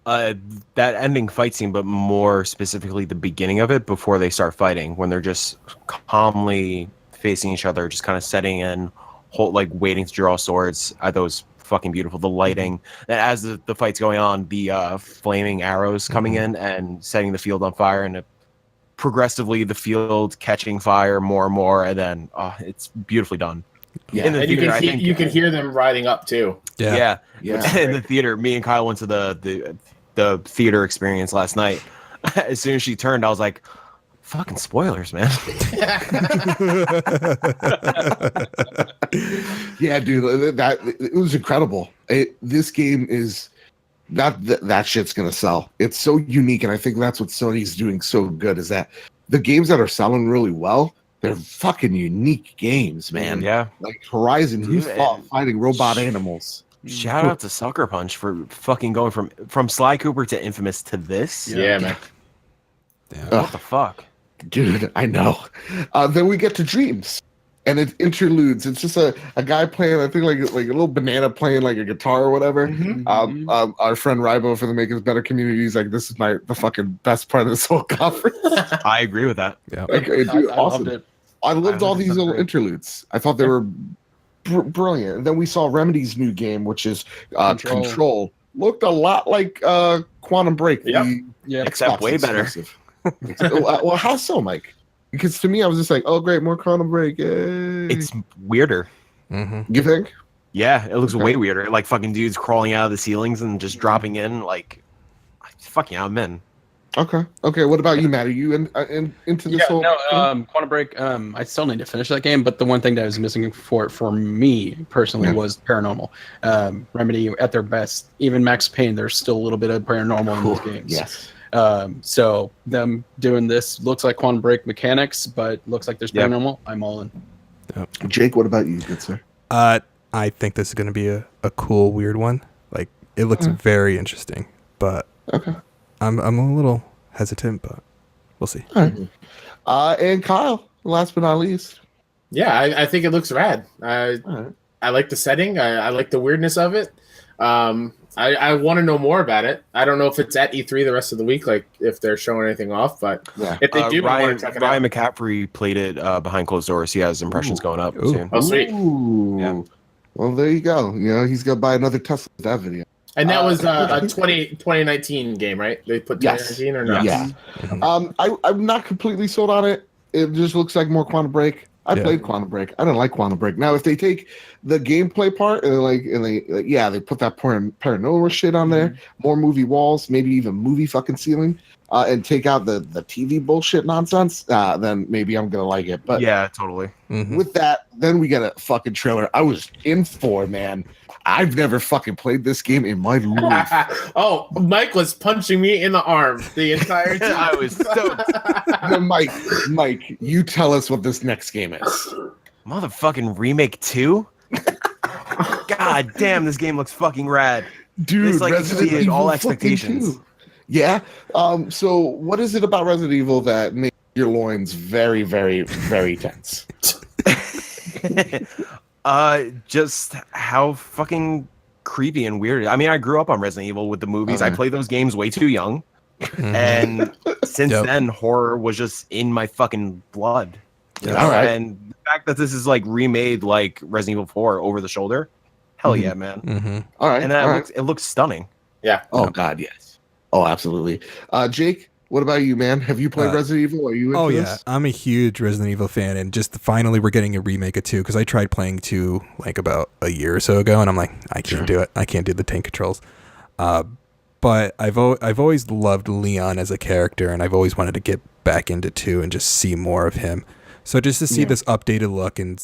That ending fight scene, but more specifically the beginning of it before they start fighting, when they're just calmly facing each other, just kind of setting in, like waiting to draw swords. I thought it was fucking beautiful. The lighting, and as the fight's going on, the flaming arrows coming in and setting the field on fire, and progressively the field catching fire more and more, and then it's beautifully done. Yeah, in the And theater, you can hear them riding up too. Yeah. In the theater, me and Kyle went to the theater experience last night. As soon as she turned, I was like, fucking spoilers, man. Yeah, dude, that it was incredible. This game is that shit's gonna sell. It's so unique, and I think that's what Sony's doing so good, is that the games that are selling really well, they're fucking unique games, man. Yeah. Like Horizon, who's fighting robot animals? Shout out to Sucker Punch for fucking going from Sly Cooper to Infamous to this. Yeah, man. What the fuck? Dude, I know. Then we get to Dreams, and it interludes. It's just a guy playing, I think, like a little banana playing like a guitar or whatever. Our friend Rybo for the Make Us Better community is like, this is the fucking best part of this whole conference. I agree with that. Yeah. Like, dude, I awesome. loved it. I loved all these little great. interludes. I thought they were brilliant. And then we saw Remedy's new game, which is Control. Looked a lot like Quantum Break. Yep. Yeah, Except way better. Exclusive. Well, how so, Mike? Because to me, I was just like, oh, great, more Quantum Break. Yay. It's weirder. You think? Yeah, it looks way weirder. Like fucking dudes crawling out of the ceilings and just dropping in. Like, fucking I'm in. Okay. What about you, Matt? Are you into this whole? Quantum Break. I still need to finish that game, but the one thing that was missing for me personally was paranormal. Remedy at their best, even Max Payne, there's still a little bit of paranormal in those games. Yes. So them doing this looks like Quantum Break mechanics, but looks like there's paranormal. I'm all in. Jake, what about you, good sir? I think this is going to be a cool, weird one. Like, it looks very interesting, but I'm a little hesitant, but we'll see. All right. And Kyle, last but not least. Yeah, I think it looks rad. I like the setting. I like the weirdness of it. I want to know more about it. I don't know if it's at E3 the rest of the week, like if they're showing anything off, but if they do, Ryan check it out. McCaffrey played it behind closed doors. He has impressions going up soon. Oh, sweet. Yeah. Well, there you go. You know, he's gonna buy another Tesla with that video. And that was a 2019 game, right? They put 2019 or not? Yeah. I'm not completely sold on it. It just looks like more Quantum Break. I played Quantum Break. I didn't like Quantum Break. Now, if they take the gameplay part and they put that paranormal shit on there, more movie walls, maybe even movie fucking ceiling, and take out the TV bullshit nonsense, then maybe I'm gonna like it. But yeah, totally. With that, then we get a fucking trailer. I was in for, man. I've never fucking played this game in my life. Oh, Mike was punching me in the arm the entire time. I was stoked. No, Mike, you tell us what this next game is. Motherfucking Remake 2? God damn, this game looks fucking rad. Dude, it's like Resident exceeded Evil all expectations. Yeah. So what is it about Resident Evil that makes your loins very, very, very tense? Just how fucking creepy and weird. I mean, I grew up on Resident Evil with the movies. I played those games way too young. And since then, horror was just in my fucking blood. You know? All right. And the fact that this is like remade like Resident Evil 4 over the shoulder, hell yeah, man. All right. And that it looks stunning. Yeah. Oh, God, yes. Oh, absolutely. Jake, what about you, man? Have you played Resident Evil? Are you into this? I'm a huge Resident Evil fan, and just finally we're getting a remake of 2, because I tried playing 2 like about a year or so ago, and I'm like, I can't do it. I can't do the tank controls. But I've always loved Leon as a character, and I've always wanted to get back into 2 and just see more of him. So just to see this updated look, and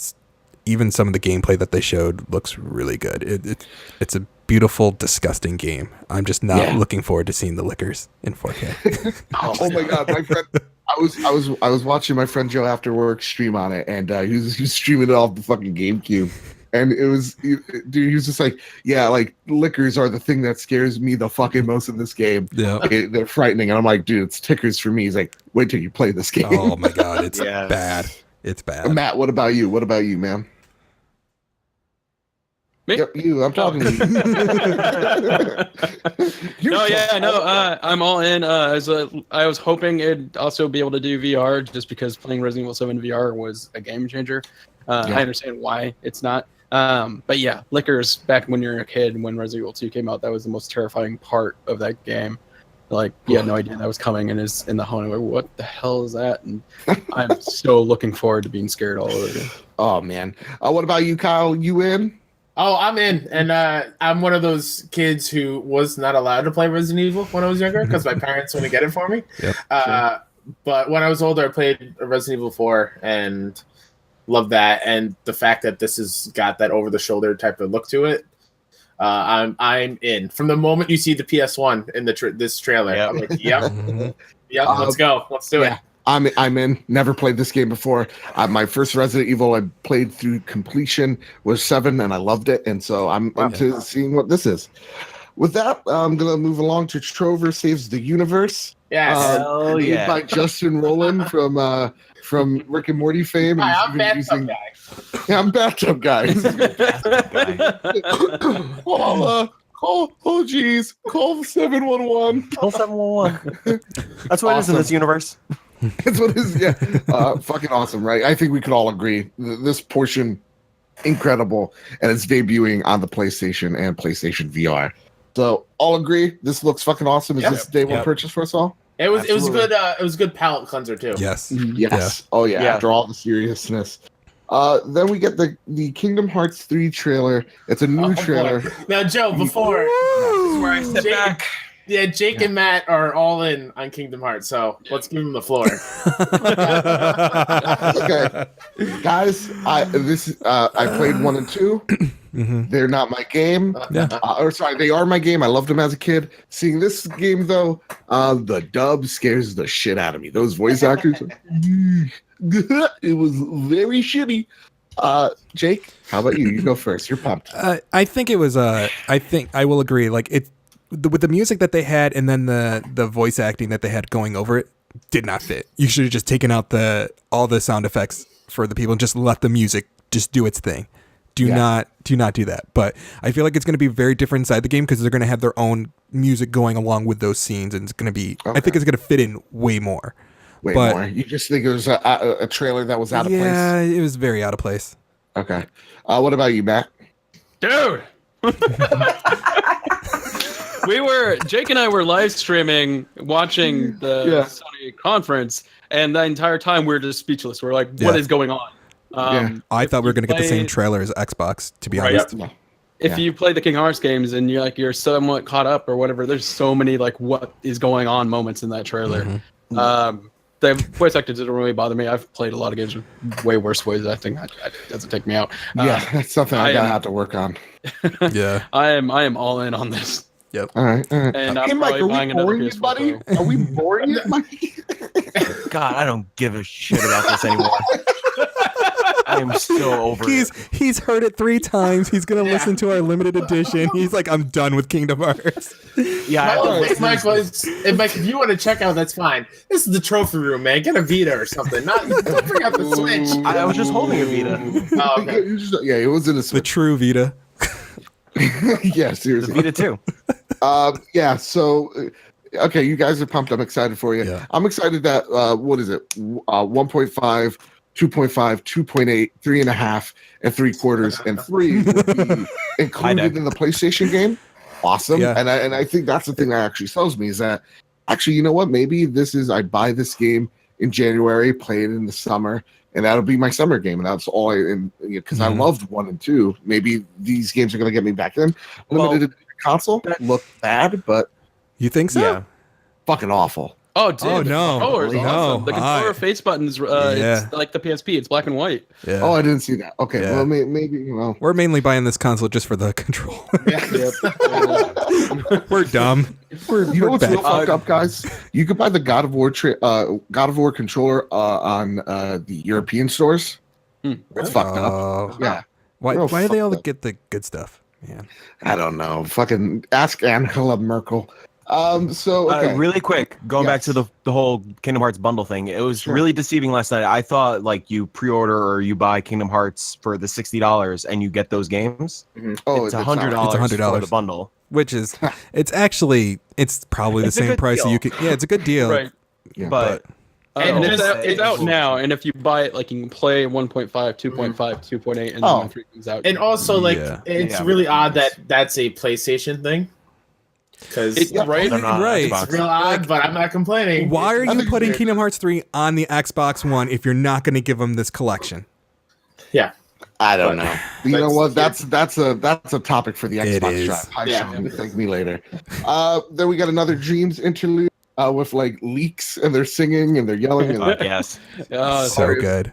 even some of the gameplay that they showed looks really good. It's a beautiful, disgusting game. I'm just not looking forward to seeing the lickers in 4K. Oh my God, my friend! I was watching my friend Joe after work stream on it, and he was streaming it off the fucking GameCube, and he was just like, yeah, like lickers are the thing that scares me the fucking most in this game. Yeah, they're frightening, and I'm like, dude, it's tickers for me. He's like, wait till you play this game. Oh my God, it's bad. It's bad. Matt, what about you? What about you, man? Me? Yep, you. I'm talking to you. I'm all in. I was hoping it'd also be able to do VR, just because playing Resident Evil 7 VR was a game changer. I understand why it's not. But yeah, lickers back when you're a kid, when Resident Evil 2 came out, that was the most terrifying part of that game. Like, you had no idea that was coming, and is in the home. Like, what the hell is that? And I'm so looking forward to being scared all over again. Oh man, what about you, Kyle? You in? Oh, I'm in, and I'm one of those kids who was not allowed to play Resident Evil when I was younger because my parents wouldn't get it for me. Yep, But when I was older, I played Resident Evil 4 and loved that, and the fact that this has got that over-the-shoulder type of look to it. I'm in. From the moment you see the PS1 in this trailer, I'm like, yep, let's go, let's do it. I'm in. Never played this game before. My first Resident Evil I played through completion was 7, and I loved it. And so I'm into seeing what this is. With that, I'm gonna move along to Trover Saves the Universe. Yes, by Justin Rowland from Rick and Morty fame. Hi, I'm Bathtub Guy. Yeah, I'm Bathtub Guy. Oh, geez. Call 711. Call 711. That's what it is in this universe. That's what it is, yeah. Fucking awesome, right? I think we could all agree. This portion, incredible, and it's debuting on the PlayStation and PlayStation VR. So, all agree, this looks fucking awesome. Is this a day one purchase for us all? It was good. It was a good palate cleanser too. Yes. Yes. Oh yeah. After all the seriousness. Then we get the Kingdom Hearts 3 trailer. It's a new trailer. Boy. Now, Joe, before this is where I step back. Yeah, Jake and Matt are all in on Kingdom Hearts, so let's give them the floor. Okay, guys, I played 1 and 2. They're not my game. They are my game. I loved them as a kid. Seeing this game though, the dub scares the shit out of me. Those voice actors, it was very shitty. Jake, how about you? You go first. You're pumped. I think it was. I think I will agree. Like with the music that they had, and then the voice acting that they had going over it, did not fit. You should have just taken out all the sound effects for the people and just let the music just do its thing. Do not do that. But I feel like it's going to be very different inside the game because they're going to have their own music going along with those scenes, and it's going to be. Okay. I think it's going to fit in way more. Way more. You just think it was a trailer that was out of place? Yeah, it was very out of place. Okay. What about you, Matt? Dude. Jake and I were live streaming, watching the Sony conference, and the entire time we were just speechless. We're like, what is going on? I thought we were going to get the same trailer as Xbox, to be honest. Yep. If you play the Kingdom Hearts games and you're somewhat caught up or whatever, there's so many like what is going on moments in that trailer. The voice actors didn't really bother me. I've played a lot of games with way worse voices. I think that doesn't take me out. That's something I gotta have to work on. Yeah, I am all in on this. Yep. All right. And I'm probably buying another PS4 buddy? Pro. Are we boring you, buddy? God, I don't give a shit about this anymore. I am so over it. He's heard it 3 times. He's gonna listen to our limited edition. He's like, I'm done with Kingdom Hearts. Yeah, Mike, if you want to check out, that's fine. This is the trophy room, man. Get a Vita or something. Don't bring out the Switch. I was just holding a Vita. Oh, okay. Yeah, it was in a Switch. The true Vita. Yeah, seriously. The Vita too. Yeah. So, okay, you guys are pumped. I'm excited for you. Yeah. I'm excited that what is it? 1.5. 2.5, 2.8, 3.5, and 3/4, and 3 will be included in the PlayStation game. Awesome. Yeah. And I think that's the thing that actually sells me is that actually, you know what? Maybe I buy this game in January, play it in the summer, and that'll be my summer game. And that's all because I loved 1 and 2. Maybe these games are going to get me back in. Limited console looked bad, but You think so? Yeah. fucking awful. Oh, dude. Oh, no. The controller's No. awesome. The controller face buttons, Yeah. it's like the PSP. It's black and white. Yeah. Oh, I didn't see that. Okay, Yeah. well, maybe, We're mainly buying this console just for the control. We're dumb. You know what's bad. real fucked up, guys? You could buy the God of War controller on the European stores. It's fucked up. Oh. Yeah, Why Real do they all fucked up. get the good stuff? Man. I don't know. Fucking ask Angela Merkel. So okay. Really quick, going back Yes. to the whole Kingdom Hearts bundle thing, it was really deceiving last night. I thought like you pre-order or you buy Kingdom Hearts for the $60 and you get those games. Oh, It's not. $100 It's $100 for the bundle. Which is, it's probably the It's a same good price. deal. So you could, it's a good deal. Right. Yeah. But And just- it's out now. And if you buy it, like you can play 1.5, 2.5, 2.8, and then when 3 comes out. And also, like, Yeah. it's Yeah. really odd that that's a PlayStation thing. Because right? they're not Right. Xbox. it's real odd, but I'm not complaining. Why are I you think putting it's Kingdom Hearts 3 on the Xbox One if you're not going to give them this collection? Yeah. I don't know. You know what? That's- That's a topic for the It Xbox is. Drive. Hi, Yeah. Sean. Thank me later. Then we got another Dreams interlude with like leaks and they're singing and they're yelling. And Yes. So good.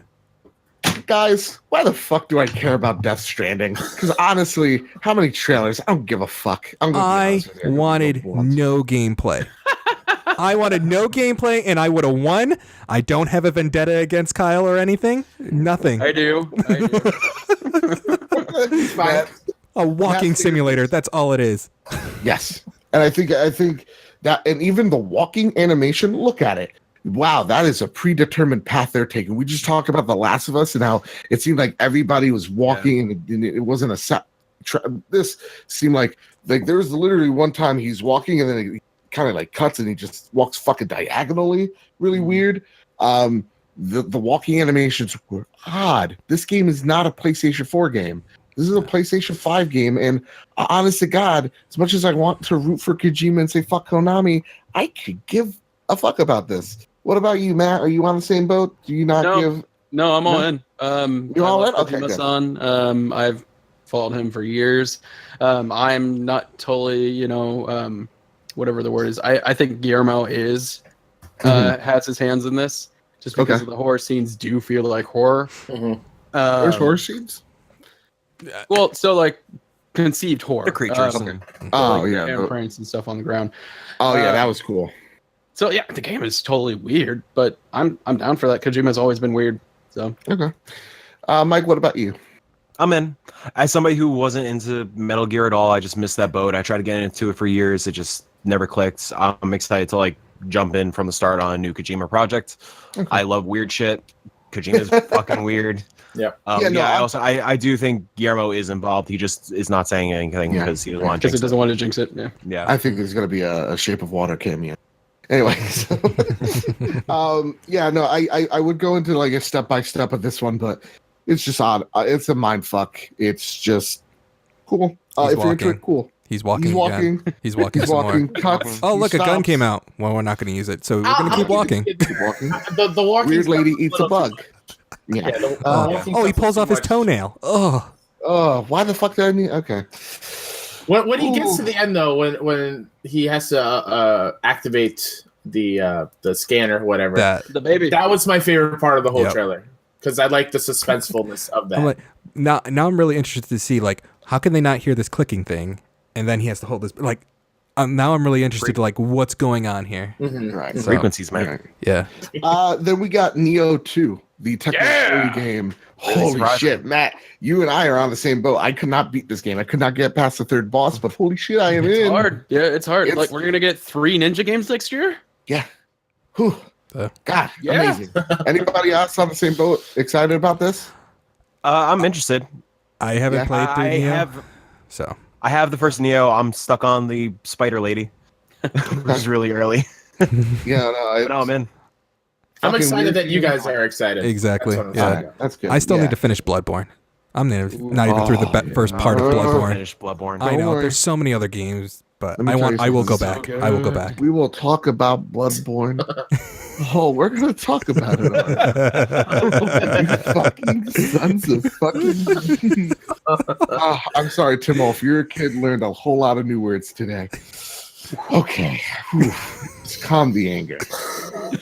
guys, why the fuck do I care about Death Stranding? Because honestly, how many trailers? I don't give a fuck. I'm gonna be I honest with you. wanted no gameplay. I wanted no gameplay, and I would have won. I don't have a vendetta against Kyle or anything. Nothing. I do. It's fine. A walking That's- simulator. That's all it is. Yes, and I think that, and even the walking animation. Look at it. Wow, that is a predetermined path they're taking. We just talked about The Last of Us and how it seemed like everybody was walking, and it wasn't a set. This seemed like there was literally one time he's walking and then it kind of like cuts and he just walks fucking diagonally. Really weird. The walking animations were odd. This game is not a PlayStation 4 game. This is a PlayStation 5 game, and honest to God, as much as I want to root for Kojima and say fuck Konami, I could give a fuck about this. What about you, Matt? Are you on the same boat? Do you not give? No, I'm all No? in. You're all in? Okay. Okay, good. I've followed him for years. I'm not totally, whatever the word is. I think Guillermo has his hands in this, just because Okay. the horror scenes do feel like horror. There's horror scenes. Well, so like conceived horror. The creatures. Oh like yeah. handprints and stuff on the ground. Oh yeah, that was cool. So yeah, the game is totally weird, but I'm down for that. Kojima's always been weird. So Okay. Mike, what about you? I'm in. As somebody who wasn't into Metal Gear at all, I just missed that boat. I tried to get into it for years. It just never clicked. I'm excited to like jump in from the start on a new Kojima project. Okay. I love weird shit. Kojima's fucking weird. Yeah. I do think Guillermo is involved. He just is not saying anything because he doesn't want to because jinx it doesn't want to jinx it. Yeah. Yeah. I think there's gonna be a Shape of Water cameo. Anyway, so, I would go into like a step by step of this one, but it's just odd. It's a mind fuck. It's just cool. He's If you're into walking. it, cool. He's walking. He's Again. walking. He's walking. He's some walking. More. Cuts. Oh, he look, a gun stops. came out. Well, we're not going to use it, so we're going to keep walking. Keep walking. The walking Weird stuff lady is a eats a little bug. too much. Yeah. Oh, he pulls off his toenail. Oh, why the fuck did I need? Okay. When he gets to the end though, when he has to activate the scanner, whatever, the baby. That was my favorite part of the whole trailer because I like the suspensefulness of that. I'm like, now I'm really interested to see like how can they not hear this clicking thing, and then he has to hold this like. Now I'm really interested to like what's going on here. Mm-hmm. Right. So, frequencies, man. Right. Yeah. Then we got Neo 2, the technical game. Holy shit, Matt! You and I are on the same boat. I could not beat this game. I could not get past the third boss, but holy shit, I am in. Hard. Yeah, it's hard. Like we're gonna get 3 Ninja games next year. Yeah. Whew. God, yeah. Amazing. Anybody else on the same boat excited about this? I'm interested. I haven't played through Neo, so I have the first Neo. I'm stuck on the spider lady, which is really early. Yeah, but I'm in. I'm excited that you guys are excited. Exactly. That's good. I still need to finish Bloodborne. I'm not even through the first part of Bloodborne. Finish Bloodborne. I know there's so many other games, but I will go back. I will go back. We will talk about Bloodborne. Oh, we're gonna talk about it. You fucking sons of fucking. I'm sorry, Timo. If you're a kid, learned a whole lot of new words today. Okay, let's calm the anger.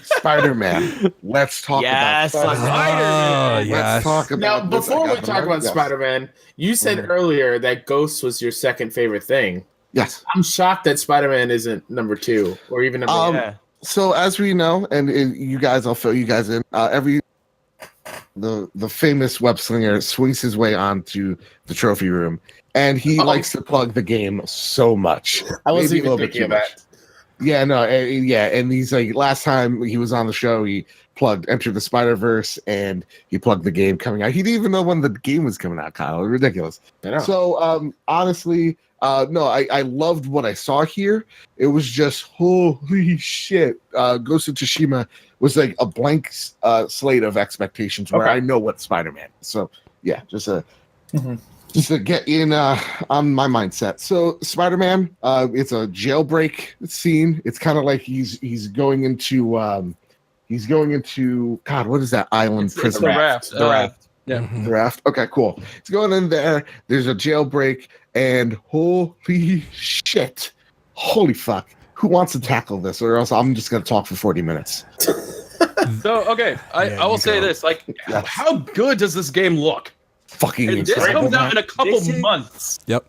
Spider-Man. Let's talk about Spider-Man. Let's talk about. Now, before we talk about Spider-Man, you said earlier that Ghost was your second favorite thing. Yes. I'm shocked that Spider-Man isn't number 2 or even number 1. So as we know, and you guys, I'll fill you guys in. The famous web slinger swings his way onto the trophy room, and he likes to plug the game so much. I wasn't even thinking of that. Yeah, no, and he's like, last time he was on the show, he plugged Enter the Spider-Verse, and he plugged the game coming out. He didn't even know when the game was coming out, Kyle. Ridiculous. I know. So, honestly, no, I loved what I saw here. It was just holy shit. Ghost of Tsushima was like a blank slate of expectations where I know what Spider-Man. So yeah, just to get in on my mindset. So Spider-Man, it's a jailbreak scene. It's kind of like he's going into God, what is that island prison? The raft. The raft. Yeah. The raft. Okay, cool. He's going in there. There's a jailbreak, and holy shit, holy fuck. Who wants to tackle this, or else I'm just gonna talk for 40 minutes. So okay, I will say this: like, how good does this game look? Fucking and this comes out in a couple months. Yep.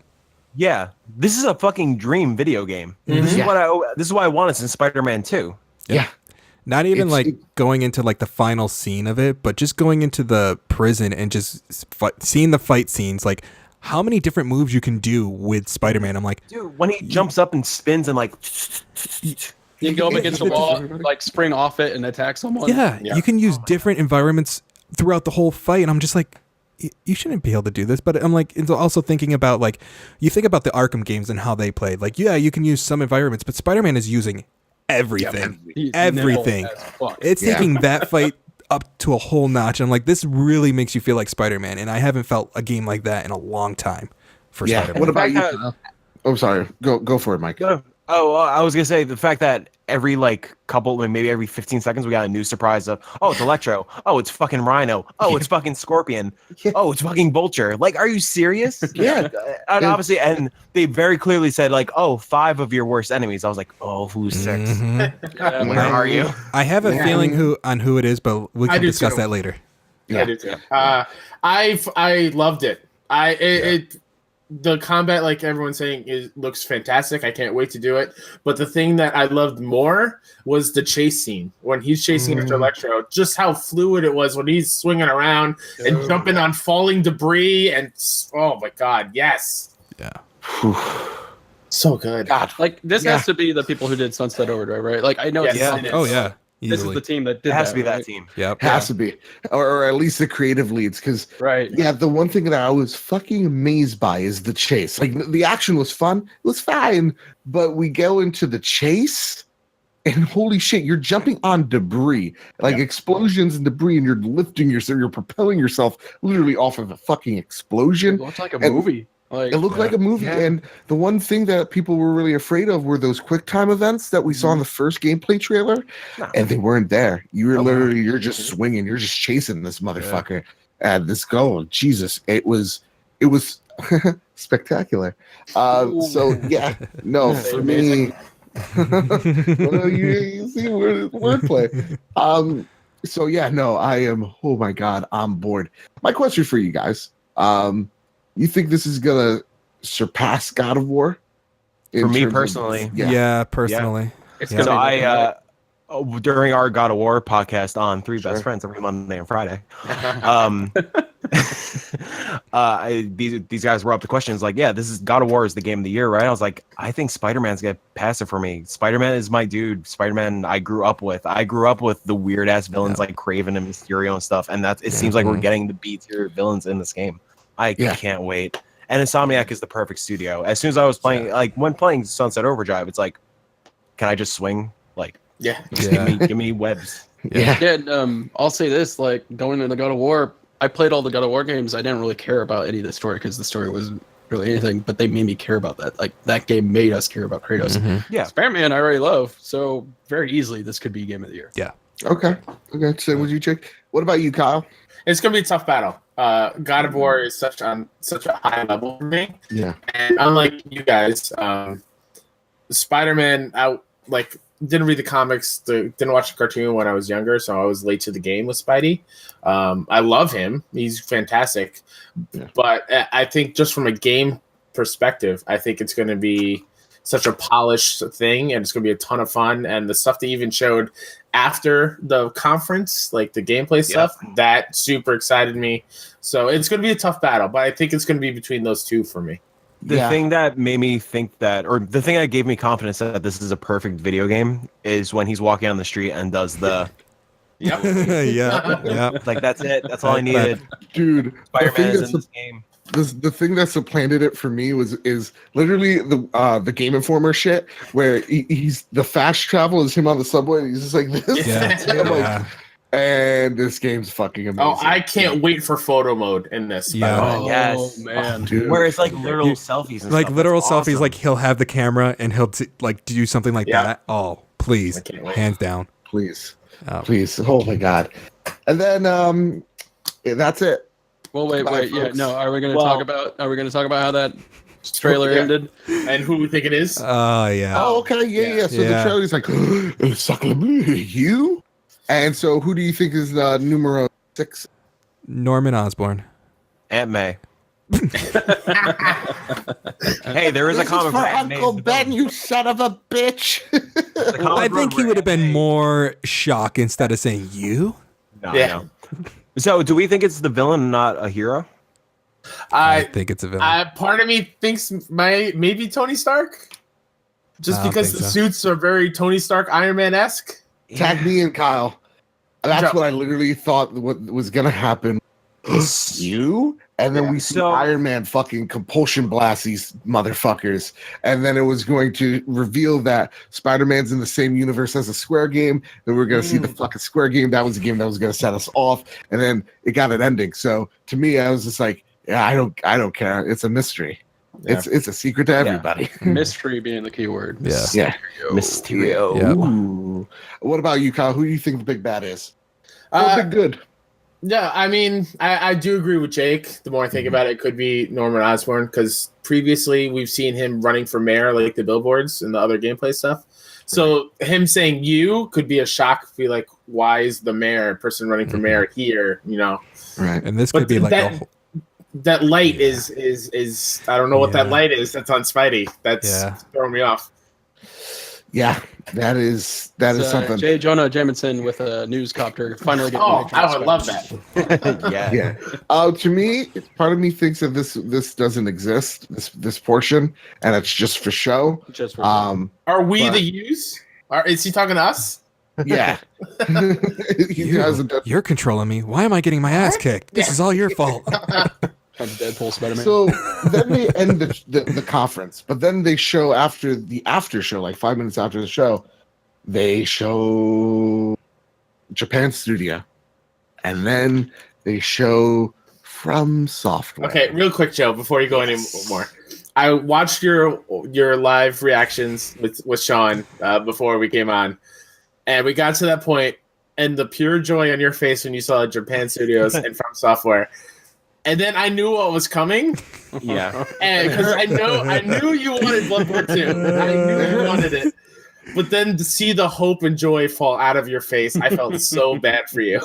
Yeah, this is a fucking dream video game. This is this is what I wanted since Spider-Man 2. Yeah. Not even going into like the final scene of it, but just going into the prison and just seeing the fight scenes, like how many different moves you can do with Spider-Man. I'm like, dude, when he jumps up and spins and like you can go up against the wall, like spring off it and attack someone. Yeah, you can use different environments throughout the whole fight, and I'm just like, you shouldn't be able to do this. But I'm like, it's also thinking about like, you think about the Arkham games and how they played. Like, yeah, you can use some environments, but Spider-Man is using everything. Everything. It's taking that fight up to a whole notch. I'm like, this really makes you feel like Spider-Man, and I haven't felt a game like that in a long time for Spider-Man. What about you? Oh, sorry. Go for it, Mike. Oh, I was gonna say the fact that every couple, maybe every 15 seconds, we got a new surprise of, oh, it's Electro. Oh, it's fucking Rhino. Oh, it's fucking Scorpion. Oh, it's fucking Vulture. Like, are you serious? Yeah. And obviously, and they very clearly said like, oh, 5 of your worst enemies. I was like, oh, who's 6? Where are you? I have a feeling who it is, but we can discuss that later. Yeah. I do too. I loved it. The combat, like everyone's saying, looks fantastic. I can't wait to do it. But the thing that I loved more was the chase scene when he's chasing after Electro. Just how fluid it was when he's swinging around and jumping on falling debris. And oh my god, yes, yeah, so good. God. Like this has to be the people who did Sunset Overdrive, right? Like I know it's oh yeah. Easily. This is the team that did it has that, to be right? that team. Yep. Has to be. Or at least the creative leads. Because, the one thing that I was fucking amazed by is the chase. Like, the action was fun. It was fine. But we go into the chase, and holy shit, you're jumping on debris. Like, explosions and debris, and you're lifting yourself. You're propelling yourself literally off of a fucking explosion. It looks like a movie. Like, it looked like a movie, and the one thing that people were really afraid of were those quick time events that we saw in the first gameplay trailer, and they weren't there. You were literally, you're just swinging, you're just chasing this motherfucker at this goal. Jesus, it was spectacular. So yeah, no, for me, well, you see wordplay. So yeah, no, I am. Oh my god, I'm bored. My question for you guys: you think this is gonna surpass God of War? For me personally, yeah, personally. it's So gonna during our God of War podcast on Three Best Friends every Monday and Friday, these guys were up to questions like, yeah, this is God of War is the game of the year, right? I was like, I think Spider-Man's gonna pass it for me. Spider-Man is my dude. Spider-Man I grew up with the weird ass villains like Kraven and Mysterio and stuff, and it seems like we're getting the B tier villains in this game. I can't wait. And Insomniac is the perfect studio. As soon as I was playing, like when playing Sunset Overdrive, it's like, can I just swing? Like, give me webs. And I'll say this: like going into God of War, I played all the God of War games. I didn't really care about any of the story because the story wasn't really anything. But they made me care about that. Like that game made us care about Kratos. Yeah, Spider-Man I already love, so very easily this could be Game of the Year. Yeah. Okay. So would you check? What about you, Kyle? It's gonna be a tough battle. God of War is such a high level for me. Yeah. And unlike you guys, Spider-Man, I didn't read the comics, didn't watch the cartoon when I was younger, so I was late to the game with Spidey. I love him; he's fantastic. Yeah. But I think just from a game perspective, I think it's going to be such a polished thing, and it's going to be a ton of fun. And the stuff they even showed after the conference, like the gameplay stuff, that super excited me. So it's going to be a tough battle, but I think it's going to be between those two for me. The thing that made me think that, or the thing that gave me confidence that this is a perfect video game, is when he's walking on the street and does the. Yeah. Like that's it. That's all I needed. Dude, Spider-Man is in this game. The thing that supplanted it for me is literally the Game Informer shit where he's the fast travel is him on the subway. And he's just like this. And this game's fucking amazing. Oh, I can't wait for photo mode in this. Yeah. Yes, man. Dude. Where it's like literal selfies. And like stuff. literal That's selfies. awesome. Like he'll have the camera and he'll do something like that. Oh, please, hands down. Please. Oh my god. And then that's it. Well, wait. Yeah, no. Are we going to talk about how that trailer ended and who we think it is? Yeah. Oh, okay. Yeah. So the trailer's like, you. And so, who do you think is numero 6? Norman Osborn. Aunt May. Hey, there is a comic for Uncle Ben, you son of a bitch. I think he would have been more shocked instead of saying you. No. So, do we think it's the villain, not a hero? I think it's a villain. Part of me thinks maybe Tony Stark, just because the suits are very Tony Stark, Iron Man-esque. Tag me and Kyle. That's what I literally thought what was gonna happen. You, and then we see Iron Man fucking compulsion blast these motherfuckers, and then it was going to reveal that Spider-Man's in the same universe as the Square game. Then we're gonna see the fucking Square game. That was a game that was gonna set us off, and then it got an ending. So to me, I was just like, yeah, I don't care. It's a mystery. Yeah. It's a secret to everybody. Mystery being the key word. Mysterio. Ooh. What about you, Kyle? Who do you think the big bad is? Big good. Yeah, I mean, I do agree with Jake. The more I think about it, it could be Norman Osborn, because previously we've seen him running for mayor, like the billboards and the other gameplay stuff. So him saying you could be a shock. Be like, why is the mayor person running for mayor here? You know, right? And this could be like that light is I don't know what that light is. That's on Spidey. That's throwing me off. Yeah, that is something. J. Jonah Jameson with a news copter finally getting. I would love that. Yeah. To me, part of me thinks that this doesn't exist. This portion, and it's just for show. Just for show. Are we the use? Is he talking to us? Yeah. You're controlling me. Why am I getting my ass kicked? This is all your fault. Deadpool Spider-Man. So then they end the conference, but then they show after show, like 5 minutes after the show, they show Japan studio, and then they show From Software. Okay, real quick, Joe, before you go any more. I watched your live reactions with Sean before we came on, and we got to that point, and the pure joy on your face when you saw Japan Studios and From Software, and then I knew what was coming. Yeah, and because I knew you wanted Bloodborne 2. I knew you wanted it. But then to see the hope and joy fall out of your face, I felt so bad for you.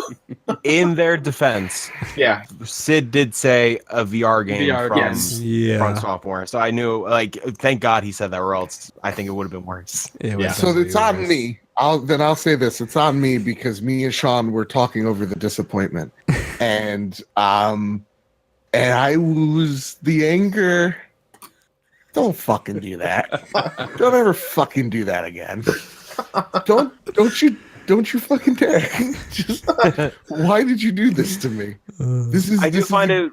in their defense, Yeah. Sid did say a VR game from Yeah. Software, so I knew. Like, thank God he said that, or else I think it would have been worse. It was So really it's on worse. me. I'll say this. It's on me because me and Sean were talking over the disappointment, and I was the anger. Don't fucking do that. Don't ever fucking do that again. Don't you fucking dare. Just, why did you do this to me? I do find it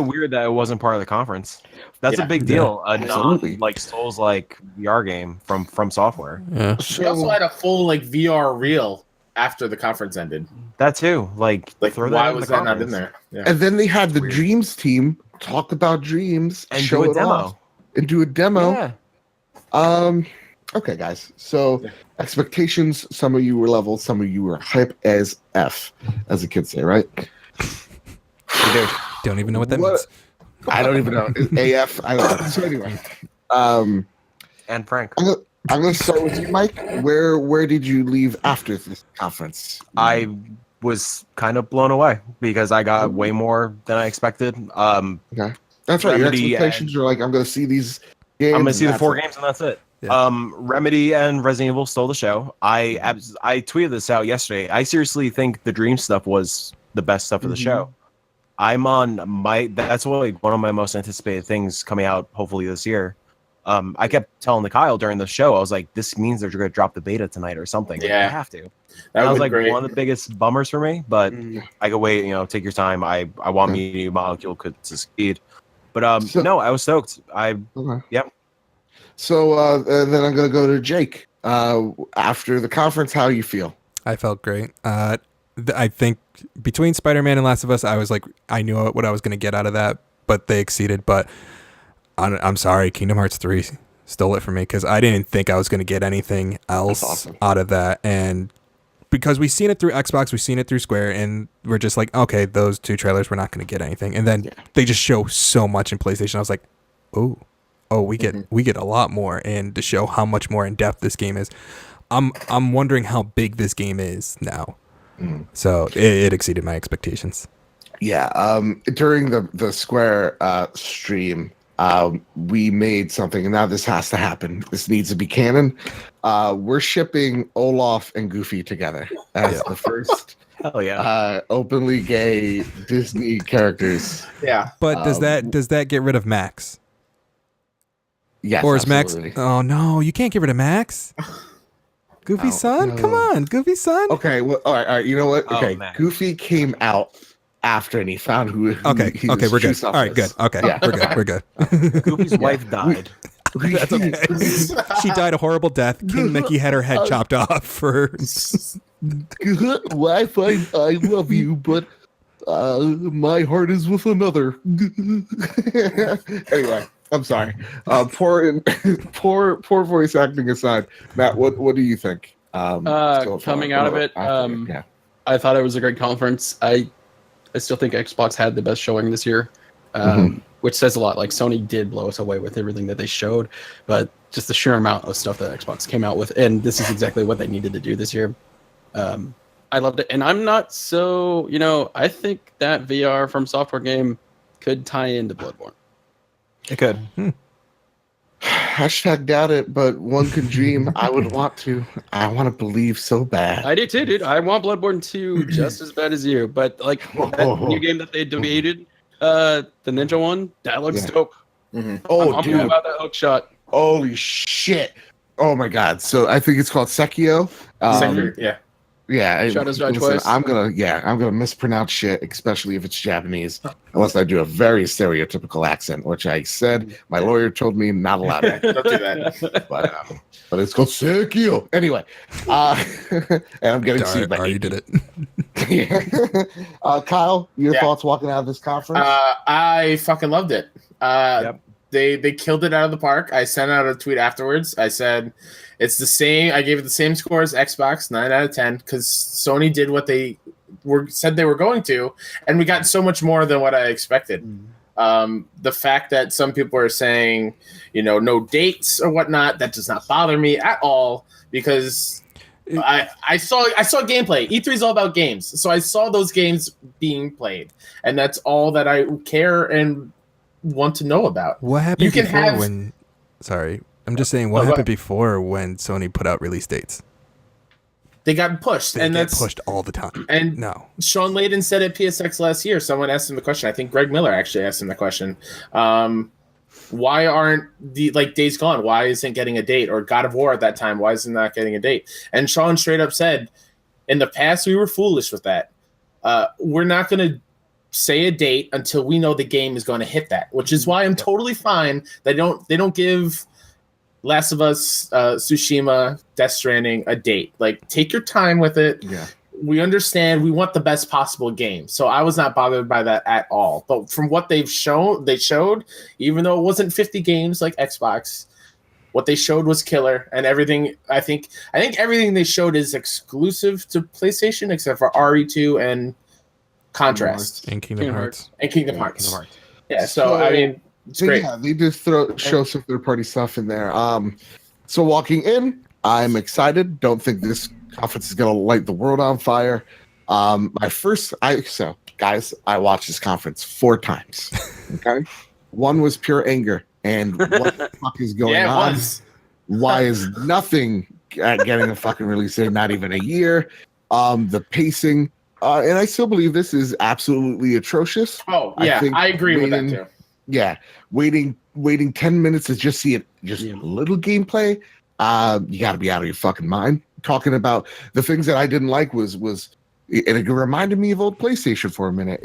weird that it wasn't part of the conference. That's a big deal. A absolutely. non Souls-like VR game from Software. Yeah. We also had a full VR reel after the conference ended. That too. Like throw why that in was the that not conference. in there? Yeah. And then they had the Weird. Dreams team talk about Dreams And show do a it demo. off, and do a demo. Yeah. Okay, guys. So expectations. Some of you were leveled. Some of you were hype as F, as the kids say, right? Don't even know what that What- means. I don't even know. AF. I don't know. So anyway, And Frank. I'm gonna start with you, Mike. Where did you leave after this conference? I was kind of blown away because I got way more than I expected. Okay, that's right. Your Remedy expectations are like, I'm gonna see these games. I'm gonna see and the 4 that's it. games and that's it. Yeah. Remedy and Resident Evil stole the show. I tweeted this out yesterday. I seriously think the Dream stuff was the best stuff of the show. That's one of my most anticipated things coming out hopefully this year. I kept telling the Kyle during the show, I was like, this means they're going to drop the beta tonight or something. Yeah. They have to. That was was like great. one of the biggest bummers for me, but I could wait, take your time. I want Media Molecule to succeed. But no, I was stoked. Okay. Yep. So then I'm gonna go to Jake. After the conference, how you feel? I felt great. I think between Spider-Man and Last of Us, I was like, I knew what I was going to get out of that, but they exceeded. But I'm sorry, Kingdom Hearts 3 stole it from me because I didn't think I was going to get anything else out of that. And because we've seen it through Xbox, we've seen it through Square, and we're just like, okay, those 2 trailers, we're not going to get anything. And then they just show so much in PlayStation. I was like, oh, we get a lot more, and to show how much more in depth this game is. I'm wondering how big this game is now. So it exceeded my expectations. Yeah. During the Square stream, we made something, and now this has to happen. This needs to be canon. We're shipping Olaf and Goofy together as the first Hell yeah. openly gay Disney characters. Yeah. But does that get rid of Max? Yes. Or is absolutely. Max? Oh no, you can't get rid of Max. Goofy's son? no. Come on, Goofy's son. Okay. Well, all right. You know what? Oh, Okay. man. Goofy came out after, and he found who Okay, he okay, was we're true good. self All right, was. good. Okay, Yeah. we're good. Goofy's wife died. That's okay. She died a horrible death. King Mickey had her head chopped off for. Wife, I love you, but my heart is with another. Anyway, I'm sorry. Poor voice acting aside, Matt, what do you think? Coming out of it, yeah. I thought it was a great conference. I still think Xbox had the best showing this year, which says a lot. Like Sony did blow us away with everything that they showed, but just the sheer amount of stuff that Xbox came out with, and this is exactly what they needed to do this year. I loved it, and I'm not so I think that VR from Software game could tie into Bloodborne. It could. Hashtag doubt it, but one could dream. I would want to. I want to believe so bad. I do too, dude. I want Bloodborne 2 just as bad as you, but like that new game that they debated, the Ninja one, that looks dope. Oh, I'm dude. about that hook shot. Holy shit. Oh my god. So I think it's called Sekio. Yeah. Yeah. Shadows Die listen, Twice. I'm gonna mispronounce shit, especially if it's Japanese, unless I do a very stereotypical accent, which I said my lawyer told me not allowed to. Don't do that. But it's called Sekio. Anyway, and I'm getting sued by Already did it. Yeah. Kyle, your thoughts walking out of this conference? I fucking loved it. They killed it out of the park. I sent out a tweet afterwards. I said it's the same. I gave it the same score as Xbox, 9 out of 10, because Sony did what they said they were going to, and we got so much more than what I expected. The fact that some people are saying, no dates or whatnot, that does not bother me at all, because I saw gameplay. E3 is all about games, so I saw those games being played, and that's all that I care and want to know about. What happened when? Sorry, I'm just saying. What happened before when Sony put out release dates? They got pushed, that's pushed all the time. And Sean Layden said at PSX last year. Someone asked him the question. I think Greg Miller actually asked him the question. Why aren't the Days Gone? Why isn't getting a date? Or God of War at that time? Why isn't that getting a date? And Sean straight up said, in the past we were foolish with that. We're not going to say a date until we know the game is going to hit that. Which is why I'm totally fine that they don't give Last of Us, Tsushima, Death Stranding a date. Take your time with it. Yeah. We understand. We want the best possible game. So I was not bothered by that at all. But from what they showed, even though it wasn't 50 games like Xbox, what they showed was killer. And everything, I think everything they showed is exclusive to PlayStation, except for RE2 and Contrast. And Kingdom Hearts. And Kingdom Hearts. Yeah, so I mean, it's great. Yeah, they just show some third-party stuff in there. So walking in, I'm excited. Don't think this conference is gonna light the world on fire. Guys, I watched this conference 4 times. Okay, one was pure anger, and what the fuck is going on? Why is nothing getting a fucking release date? Not even a year. The pacing, and I still believe this is absolutely atrocious. Oh yeah, I agree with that too. Yeah, waiting 10 minutes to just see it, a little gameplay. You got to be out of your fucking mind. Talking about the things that I didn't like was, and it reminded me of old PlayStation for a minute.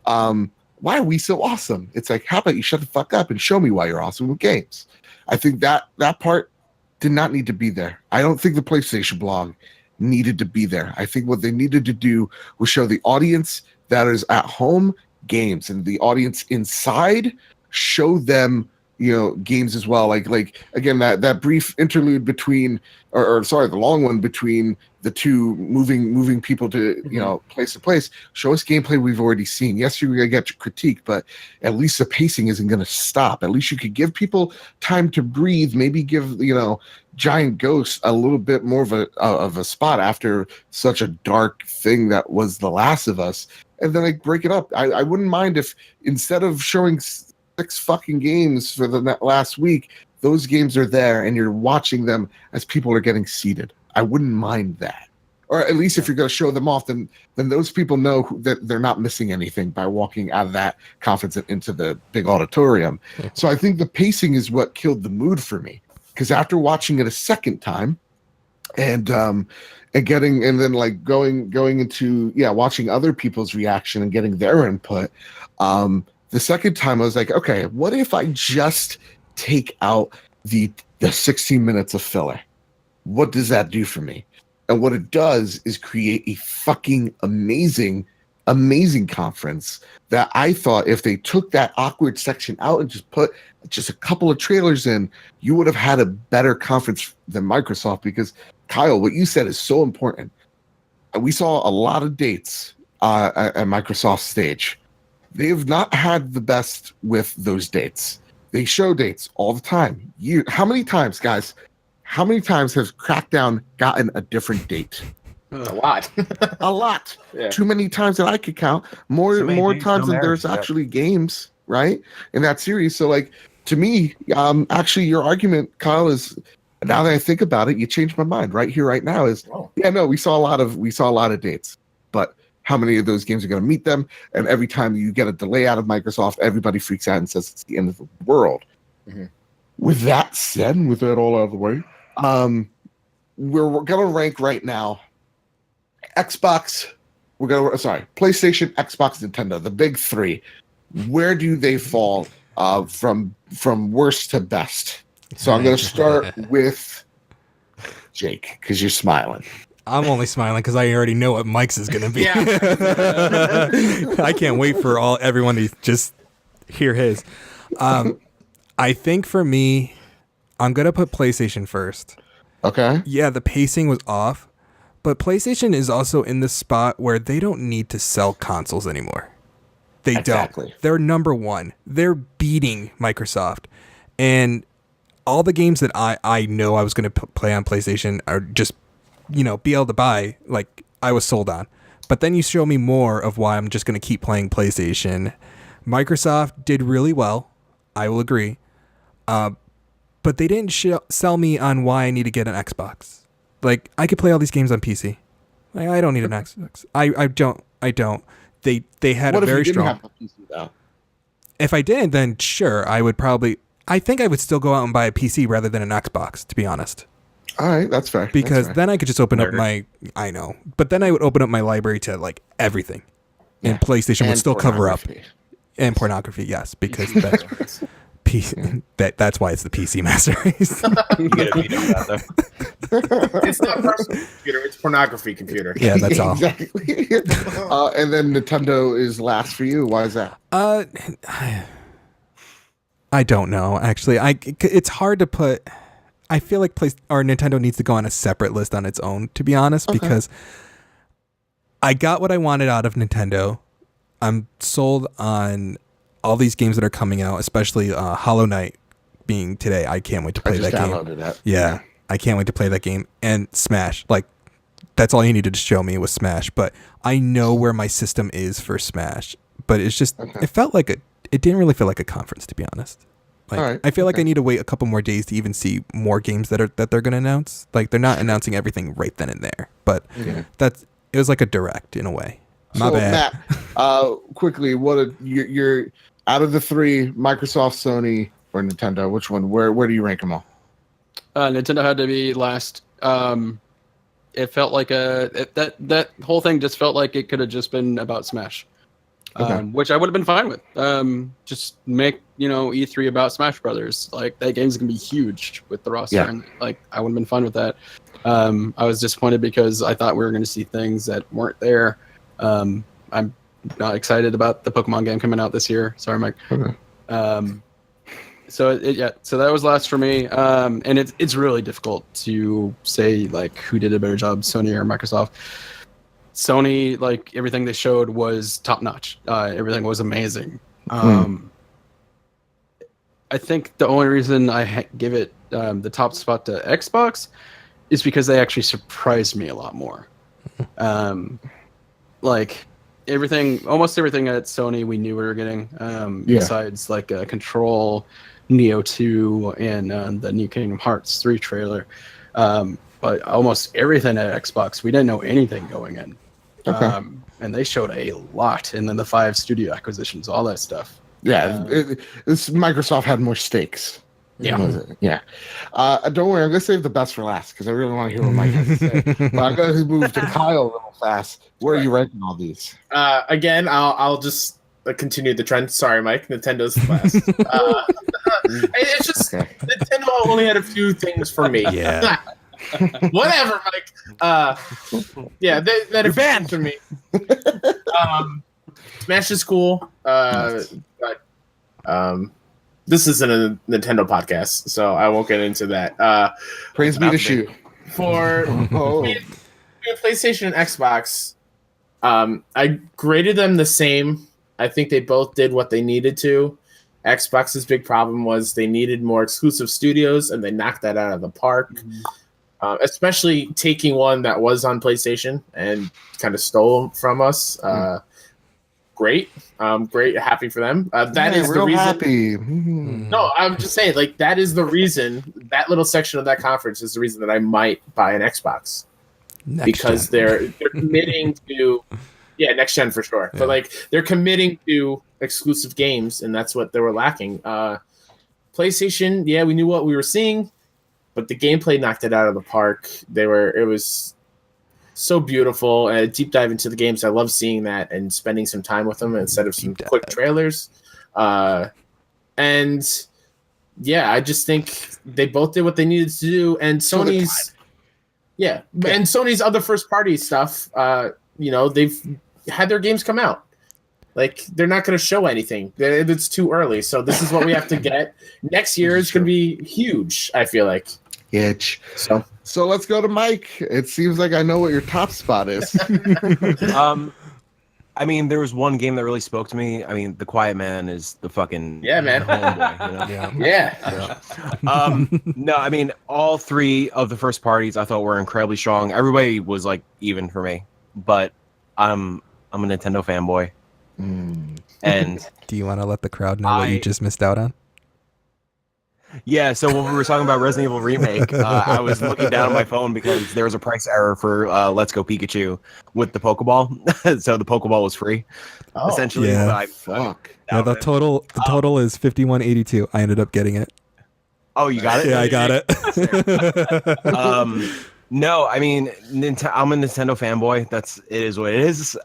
Why are we so awesome? It's like, how about you shut the fuck up and show me why you're awesome with games? I think that part did not need to be there. I don't think the PlayStation blog needed to be there. I think what they needed to do was show the audience that is at home games, and the audience inside show them games as well. Like again, that brief interlude between or sorry, the long one between the two moving people to place to place. Show us gameplay we've already seen. Yes, you're gonna get your critique, but at least the pacing isn't gonna stop. At least you could give people time to breathe. Maybe give Giant Ghost a little bit more of a spot after such a dark thing that was The Last of Us, and then break it up. I wouldn't mind if instead of showing 6 fucking games for the last week, those games are there and you're watching them as people are getting seated. I wouldn't mind that. Or at least if you're going to show them off, then those people know that they're not missing anything by walking out of that conference and into the big auditorium. So I think the pacing is what killed the mood for me. Because after watching it a second time and then going into watching other people's reaction and getting their input, the second time I was like, okay, what if I just take out the 16 minutes of filler? What does that do for me? And what it does is create a fucking amazing conference that I thought if they took that awkward section out and just put just a couple of trailers in, you would have had a better conference than Microsoft. Because Kyle, what you said is so important. We saw a lot of dates at Microsoft's stage. They have not had the best with those dates. They show dates all the time. How many times, guys? How many times has Crackdown gotten a different date? A lot. A lot. Yeah. Too many times that I could count. More times than there's actually games, right? In that series. So to me, actually your argument, Kyle, is, now that I think about it, you changed my mind right here, right now, is we saw a lot of dates. But how many of those games are going to meet them? And every time you get a delay out of Microsoft, everybody freaks out and says it's the end of the world. Mm-hmm. With that said, and with that all out of the way, we're going to rank right now PlayStation, Xbox, Nintendo, the big 3. Where do they fall from worst to best? So I'm going to start with Jake, because you're smiling. I'm only smiling because I already know what Mike's is going to be. Yeah. I can't wait for everyone to just hear his. I think for me, I'm going to put PlayStation first. Okay. Yeah, the pacing was off, but PlayStation is also in the spot where they don't need to sell consoles anymore. They don't. They're number one. They're beating Microsoft. And all the games that I know I was going to play on PlayStation are just, be able to buy, like, I was sold on. But then you show me more of why I'm just going to keep playing PlayStation. Microsoft did really well. I will agree. But they didn't sell me on why I need to get an Xbox. Like, I could play all these games on PC. Like, I don't need an Xbox. I don't. They had a very strong. Have a PC, though? If I did, then sure, I would probably. I think I would still go out and buy a PC rather than an Xbox, to be honest. All right, that's fair. Because then I could just open up my. I know, but then I would open up my library to like everything, and PlayStation would still cover up. And pornography, yes, because that's that's why it's the PC Master Race. It's not personal computer; it's pornography computer. Yeah, that's all. Exactly. And then Nintendo is last for you. Why is that? I don't know. Actually, it's hard to put. I feel like Nintendo needs to go on a separate list on its own, to be honest, because I got what I wanted out of Nintendo. I'm sold on all these games that are coming out, especially Hollow Knight being today. I can't wait to play that game. That. Yeah, I can't wait to play that game. And Smash, like, that's all you needed to show me was Smash. But I know where my system is for Smash. But it's just, it felt like it didn't really feel like a conference, to be honest. Like, I feel like I need to wait a couple more days to even see more games that they're going to announce. Like, they're not announcing everything right then and there. But it was like a direct in a way. My bad. Matt, quickly, you're out of the three, Microsoft, Sony, or Nintendo? Which one? Where do you rank them all? Nintendo had to be last. It felt like that whole thing just felt like it could have just been about Smash, which I would have been fine with. Just make E3 about Smash Brothers. Like, that game's gonna be huge with the roster, and like I would have been fine with that. I was disappointed because I thought we were going to see things that weren't there. I'm not excited about the Pokemon game coming out this year. Sorry, Mike. So that was last for me. And it's really difficult to say like who did a better job, Sony or Microsoft. Sony, like, everything they showed was top notch. Everything was amazing. I think the only reason I give it the top spot to Xbox is because they actually surprised me a lot more. Like, almost everything at Sony we knew we were getting, besides like Control, Neo 2, and the new Kingdom Hearts 3 trailer. But almost everything at Xbox, we didn't know anything going in. And they showed a lot, and then the 5 studio acquisitions, all that stuff. Yeah, Microsoft had more stakes. Yeah. Don't worry, I'm going to save the best for last because I really want to hear what Mike has to say. But I'm going to move to Kyle a little fast. Where are you ranking all these? Again, I'll just continue the trend. Sorry, Mike. Nintendo's last. It's just Nintendo only had a few things for me. Yeah. Whatever, Mike. They had a few things for me. Smash is cool. But this isn't a Nintendo podcast, so I won't get into that. Praise be to shoot. For PlayStation and Xbox, I graded them the same. I think they both did what they needed to. Xbox's big problem was they needed more exclusive studios, and they knocked that out of the park. Especially taking one that was on PlayStation and kind of stole them from us. Great, happy for them. That is the reason. Happy. No, I'm just saying, like, that is the reason. That little section of that conference is the reason that I might buy an Xbox because they're committing to, next gen for sure. But like, they're committing to exclusive games, and that's what they were lacking. PlayStation, we knew what we were seeing, but the gameplay knocked it out of the park. It was so beautiful, and a deep dive into the games. I love seeing that and spending some time with them instead of some quick trailers. I just think they both did what they needed to do. And Sony's, Yeah, and Sony's other first-party stuff, they've had their games come out. Like, they're not going to show anything. It's too early. So this is what we have to get. Next year is going to be huge, I feel like. Itch. So let's go to Mike. It seems like I know what your top spot is. I mean, there was one game that really spoke to me. I mean, The Quiet Man is the fucking man. Homeboy, Yeah. No, I mean, all three of the first parties I thought were incredibly strong. Everybody was like even for me, but I'm a Nintendo fanboy. And do you want to let the crowd know what you just missed out on? Yeah, so when we were talking about Resident Evil Remake, I was looking down at my phone because there was a price error for Let's Go Pikachu with the Pokeball. So the Pokeball was free, essentially. Yeah. Fuck. Yeah, the total is 51.82. I ended up getting it. Oh, you got it? Yeah, I got it. No, I mean, I'm a Nintendo fanboy. It is what it is.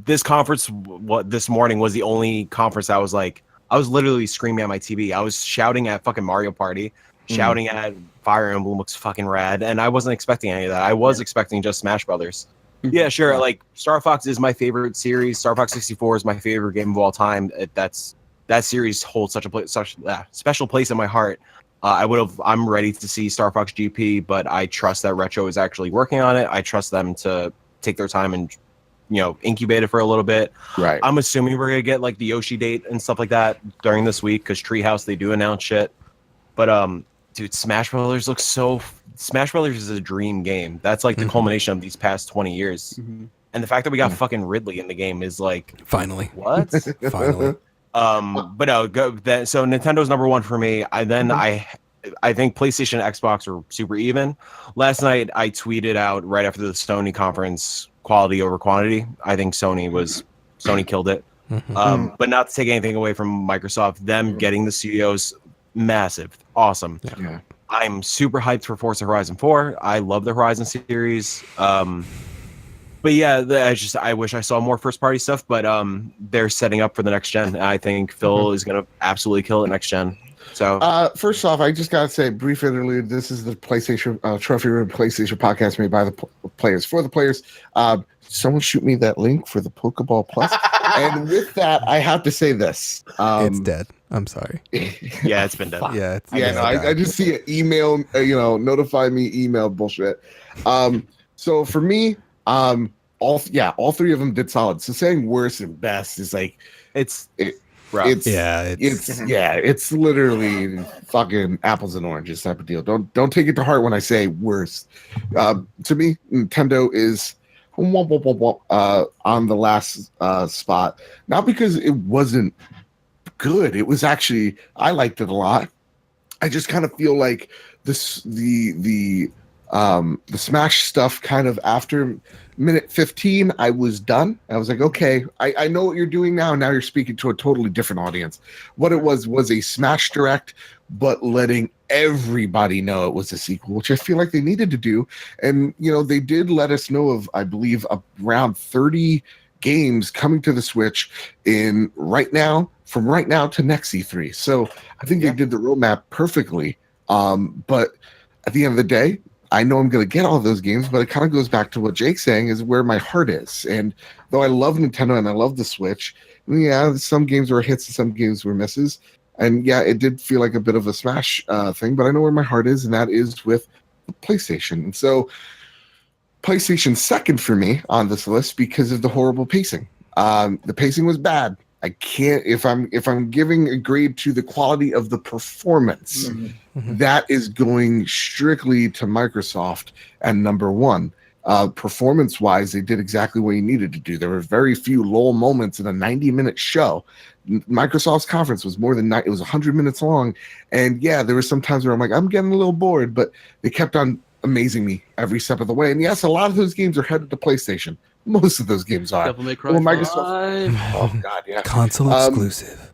This conference this morning was the only conference I was like, I was literally screaming at my TV. I was shouting at fucking Mario Party, shouting at Fire Emblem looks fucking rad, and I wasn't expecting any of that. I was expecting just Smash Brothers. Yeah, sure. Like Star Fox is my favorite series. Star Fox 64 is my favorite game of all time. That series holds such a special place in my heart. I'm ready to see Star Fox GP, but I trust that Retro is actually working on it. I trust them to take their time and incubate it for a little bit. Right. I'm assuming we're gonna get like the Yoshi date and stuff like that during this week because Treehouse they do announce shit. But dude, Smash Brothers looks so. Smash Brothers is a dream game. That's like the culmination of these past 20 years. And the fact that we got fucking Ridley in the game is like finally what? Finally. But no, so Nintendo's number one for me. I think PlayStation and Xbox are super even. Last night I tweeted out right after the Sony conference, quality over quantity. I think Sony killed it. But not to take anything away from Microsoft, them getting the studios, massive, awesome. Yeah. I'm super hyped for Forza Horizon 4. I love the Horizon series. But yeah, I wish I saw more first party stuff, but they're setting up for the next gen. I think Phil is going to absolutely kill it next gen. So first off, I just got to say, brief interlude. This is the PlayStation Trophy Room PlayStation podcast made by the players for the players. Someone shoot me that link for the Pokeball Plus. And with that, I have to say this. It's dead. I'm sorry. Yeah, it's been dead. Yeah. I just see an email, notify me email bullshit. So for me, all three of them did solid. So saying worse and best is like it's literally fucking apples and oranges type of deal. Don't take it to heart when I say worst. To me, Nintendo is on the last spot, not because it wasn't good. It was actually, I liked it a lot. I just kind of feel like the Smash stuff kind of after minute 15, I was done. I was like, okay, I know what you're doing now. Now you're speaking to a totally different audience. What it was a Smash Direct, but letting everybody know it was a sequel, which I feel like they needed to do. And, they did let us know of, I believe, around 30 games coming to the Switch from right now to next E3. So I think they did the roadmap perfectly. But at the end of the day, I know I'm going to get all those games, but it kind of goes back to what Jake's saying is where my heart is. And though I love Nintendo and I love the Switch, some games were hits and some games were misses. And it did feel like a bit of a Smash thing, but I know where my heart is, and that is with PlayStation. And so PlayStation second for me on this list because of the horrible pacing. The pacing was bad. I can't, if I'm giving a grade to the quality of the performance, that is going strictly to Microsoft and number one. Performance wise, they did exactly what you needed to do. There were very few lull moments in a 90-minute show. Microsoft's conference was it was 100 minutes long. And there were some times where I'm like, I'm getting a little bored, but they kept on amazing me every step of the way. And yes, a lot of those games are headed to PlayStation. Most of those games are. Devil May Cry 5. Microsoft. Oh God, yeah. Console exclusive.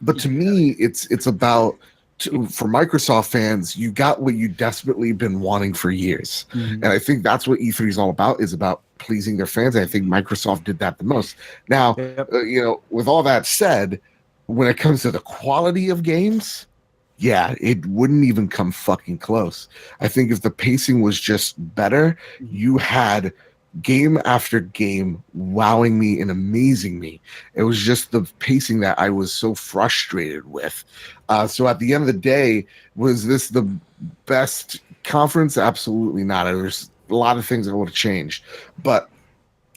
But to me, it's about for Microsoft fans, you got what you desperately been wanting for years, and I think that's what E3 is all about. Is about pleasing their fans. And I think Microsoft did that the most. Now, with all that said, when it comes to the quality of games, yeah, it wouldn't even come fucking close. I think if the pacing was just better, you had game after game wowing me and amazing me. It was just the pacing that I was so frustrated with. So at the end of the day, was this the best conference? Absolutely not. There's a lot of things that would have changed, but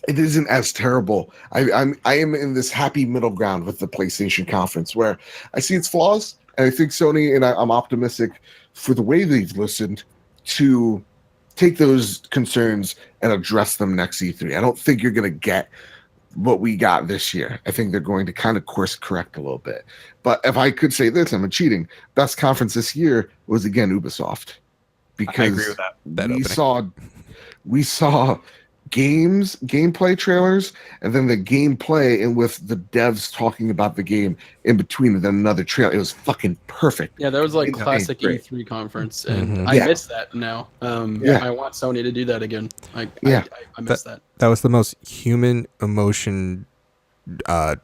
it isn't as terrible. I am in this happy middle ground with the PlayStation conference where I see its flaws, and I think Sony, and I'm optimistic for the way they've listened to take those concerns and address them next E3. I don't think you're going to get what we got this year. I think they're going to kind of course correct a little bit. But if I could say this, I'm cheating. Best conference this year was again Ubisoft, because I agree with that. We saw gameplay trailers, and then the gameplay, and with the devs talking about the game in between, and then another trailer. It was fucking perfect. Yeah, that was like classic E3 conference, and I miss that now. I want Sony to do that again. I miss that. That was the most human emotion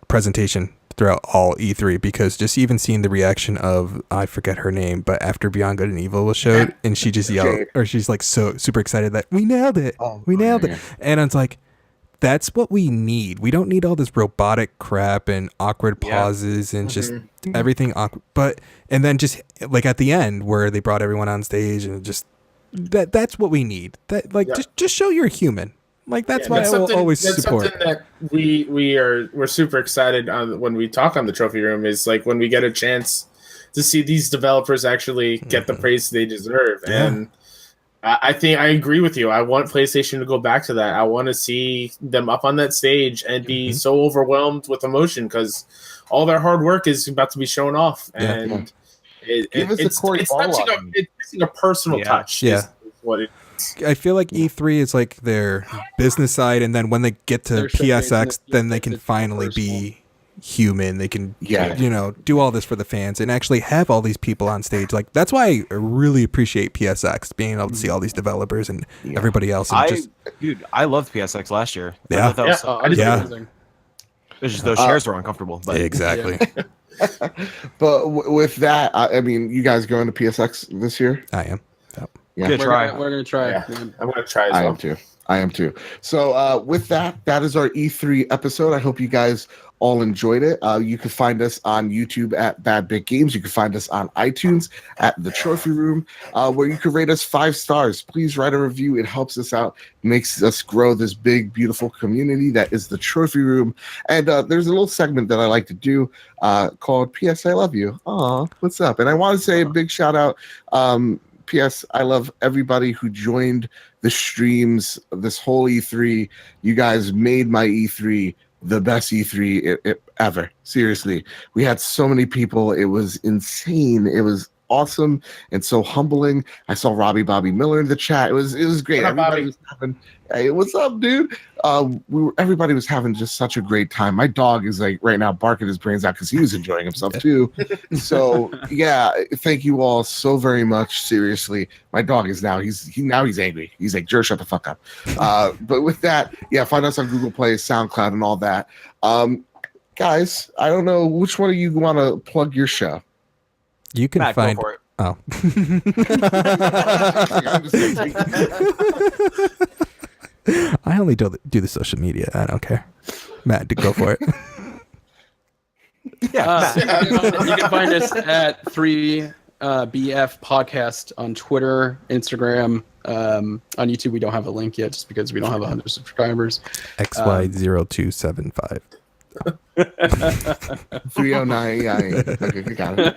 presentation throughout all E3, because just even seeing the reaction of, I forget her name, but after Beyond Good and Evil was showed, and she just yelled, or she's like so super excited that we nailed it, it, and it's like, that's what we need. We don't need all this robotic crap and awkward pauses and just everything awkward. But and then just like at the end where they brought everyone on stage and just that's what we need. That just show you're human. Like that's why I will always support. Something that we're super excited on when we talk on the trophy room is like when we get a chance to see these developers actually get the praise they deserve. Yeah. And I think I agree with you. I want PlayStation to go back to that. I want to see them up on that stage and be so overwhelmed with emotion because all their hard work is about to be shown off. And it's missing a personal touch. Yeah. Is what it. I feel like E3 is like their business side, and then when they get to PSX, then they can finally be human. They can, do all this for the fans and actually have all these people on stage. Like that's why I really appreciate PSX, being able to see all these developers and everybody else. And I loved PSX last year. Yeah, It's just those chairs were uncomfortable. But exactly. But with that, I mean, you guys going to PSX this year? I am. Yeah. We're gonna try. Yeah. I'm gonna try as well. I am too. So with that is our E3 episode. I hope you guys all enjoyed it. You can find us on YouTube at Bad Bit Games. You can find us on iTunes at The Trophy Room, where you can rate us 5 stars. Please write a review. It helps us out, makes us grow this big, beautiful community that is The Trophy Room. And there's a little segment that I like to do called P.S. I Love You. Aw, what's up? And I want to say a big shout out. P.S. I love everybody who joined the streams this whole E3. You guys made my E3 the best E3 ever. Seriously. We had so many people. It was insane. It was awesome and so humbling. I saw Bobby Miller in the chat. It was great. Everybody was having, hey, what's up, dude? Everybody was having just such a great time. My dog is like right now barking his brains out because he was enjoying himself too. So yeah, thank you all so very much. Seriously, my dog is he's angry. He's like, Jer, shut the fuck up. But with that, find us on Google Play, SoundCloud, and all that. Guys, I don't know which one of you want to plug your show. You can Matt, find. Go for it. Oh. I only do the social media. I don't care. Matt, go for it. You can find us at 3BF Podcast on Twitter, Instagram. On YouTube, we don't have a link yet just because we don't have 100 subscribers. XY0275. 309. Okay, got it.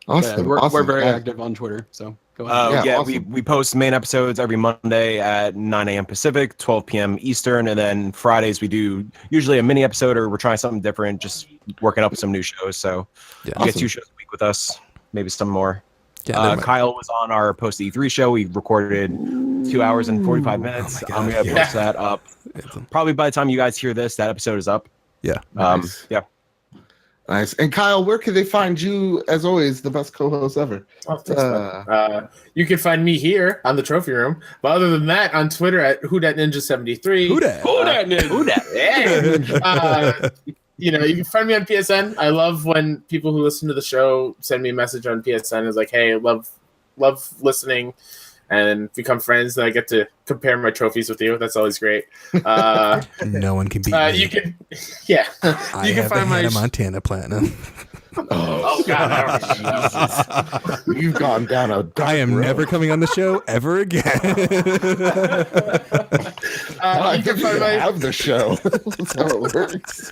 Awesome. We're very active on Twitter, so go ahead. Awesome. we post main episodes every Monday at 9 a.m. Pacific, 12 p.m. Eastern, and then Fridays we do usually a mini episode, or we're trying something different, just working up some new shows. So you get 2 shows a week with us, maybe some more. Kyle was on our post E3 show. We recorded 2 hours and 45 minutes. I'm gonna post that up. Probably by the time you guys hear this, that episode is up. Yeah. Nice. Nice. And Kyle, where can they find you? As always, the best co-host ever. You can find me here on the Trophy Room. But other than that, on Twitter at WhoDatNinja73. Who dat? Who dat? Yeah. you can find me on PSN. I love when people who listen to the show send me a message on PSN. It's like, hey, love listening, and become friends. And I get to compare my trophies with you. That's always great. No one can beat me. You can, yeah. I You can have find the my Hannah Montana platinum. Oh God! You've gone down a dark I am road. never coming on the show ever again. I think I have the show. That's how it works.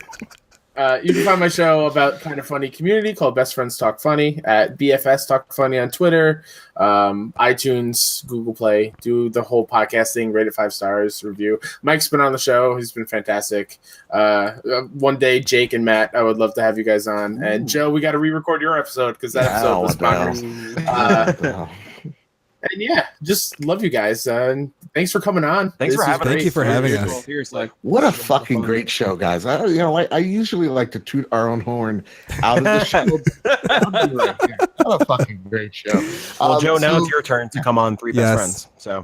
You can find my show about kind of funny community called Best Friends Talk Funny at BFS Talk Funny on Twitter, iTunes, Google Play. Do the whole podcast thing, rate it 5 stars, review. Mike's been on the show. He's been fantastic. One day, Jake and Matt, I would love to have you guys on. And Joe, we got to re-record your episode because that episode was bonkers. And yeah, just love you guys. And thanks for coming on. Thanks for having us. Thank you for having us. Seriously. What a fucking great show, guys. I usually like to toot our own horn out of the show. What a fucking great show. Well, Joe, now it's your turn to come on Three Best Friends. So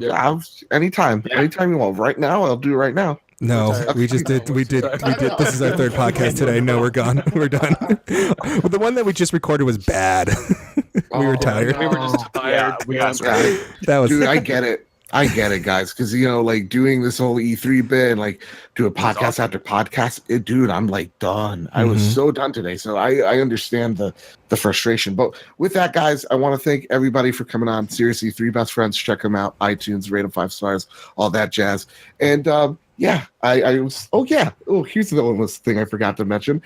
anytime you want. Right now, I'll do it right now. No, we did. This is our 3rd podcast today. No, we're gone. We're done. Well, the one that we just recorded was bad. We were tired. We were just tired. That was. Dude, I get it, guys. Because doing this whole E3 bit and do a podcast after podcast. Dude, I'm done. I was so done today. So I understand the frustration. But with that, guys, I want to thank everybody for coming on. Seriously, 3 Best Friends. Check them out. iTunes, rate them 5 stars. All that jazz. And yeah, here's the only thing I forgot to mention.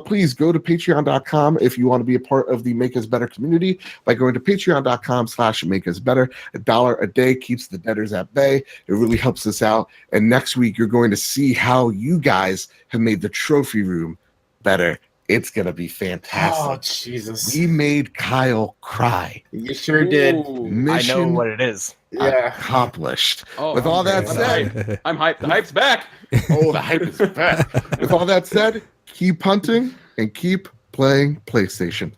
Please go to patreon.com if you want to be a part of the Make Us Better community by going to patreon.com/makeusbetter. $1 a day keeps the debtors at bay. It really helps us out. And next week, you're going to see how you guys have made the trophy room better. It's going to be fantastic. Oh, Jesus. We made Kyle cry. You sure did. I know what it is. Accomplished. With all that said, I'm hyped. The hype's back. Oh, the hype is back. With all that said, keep hunting and keep playing PlayStation.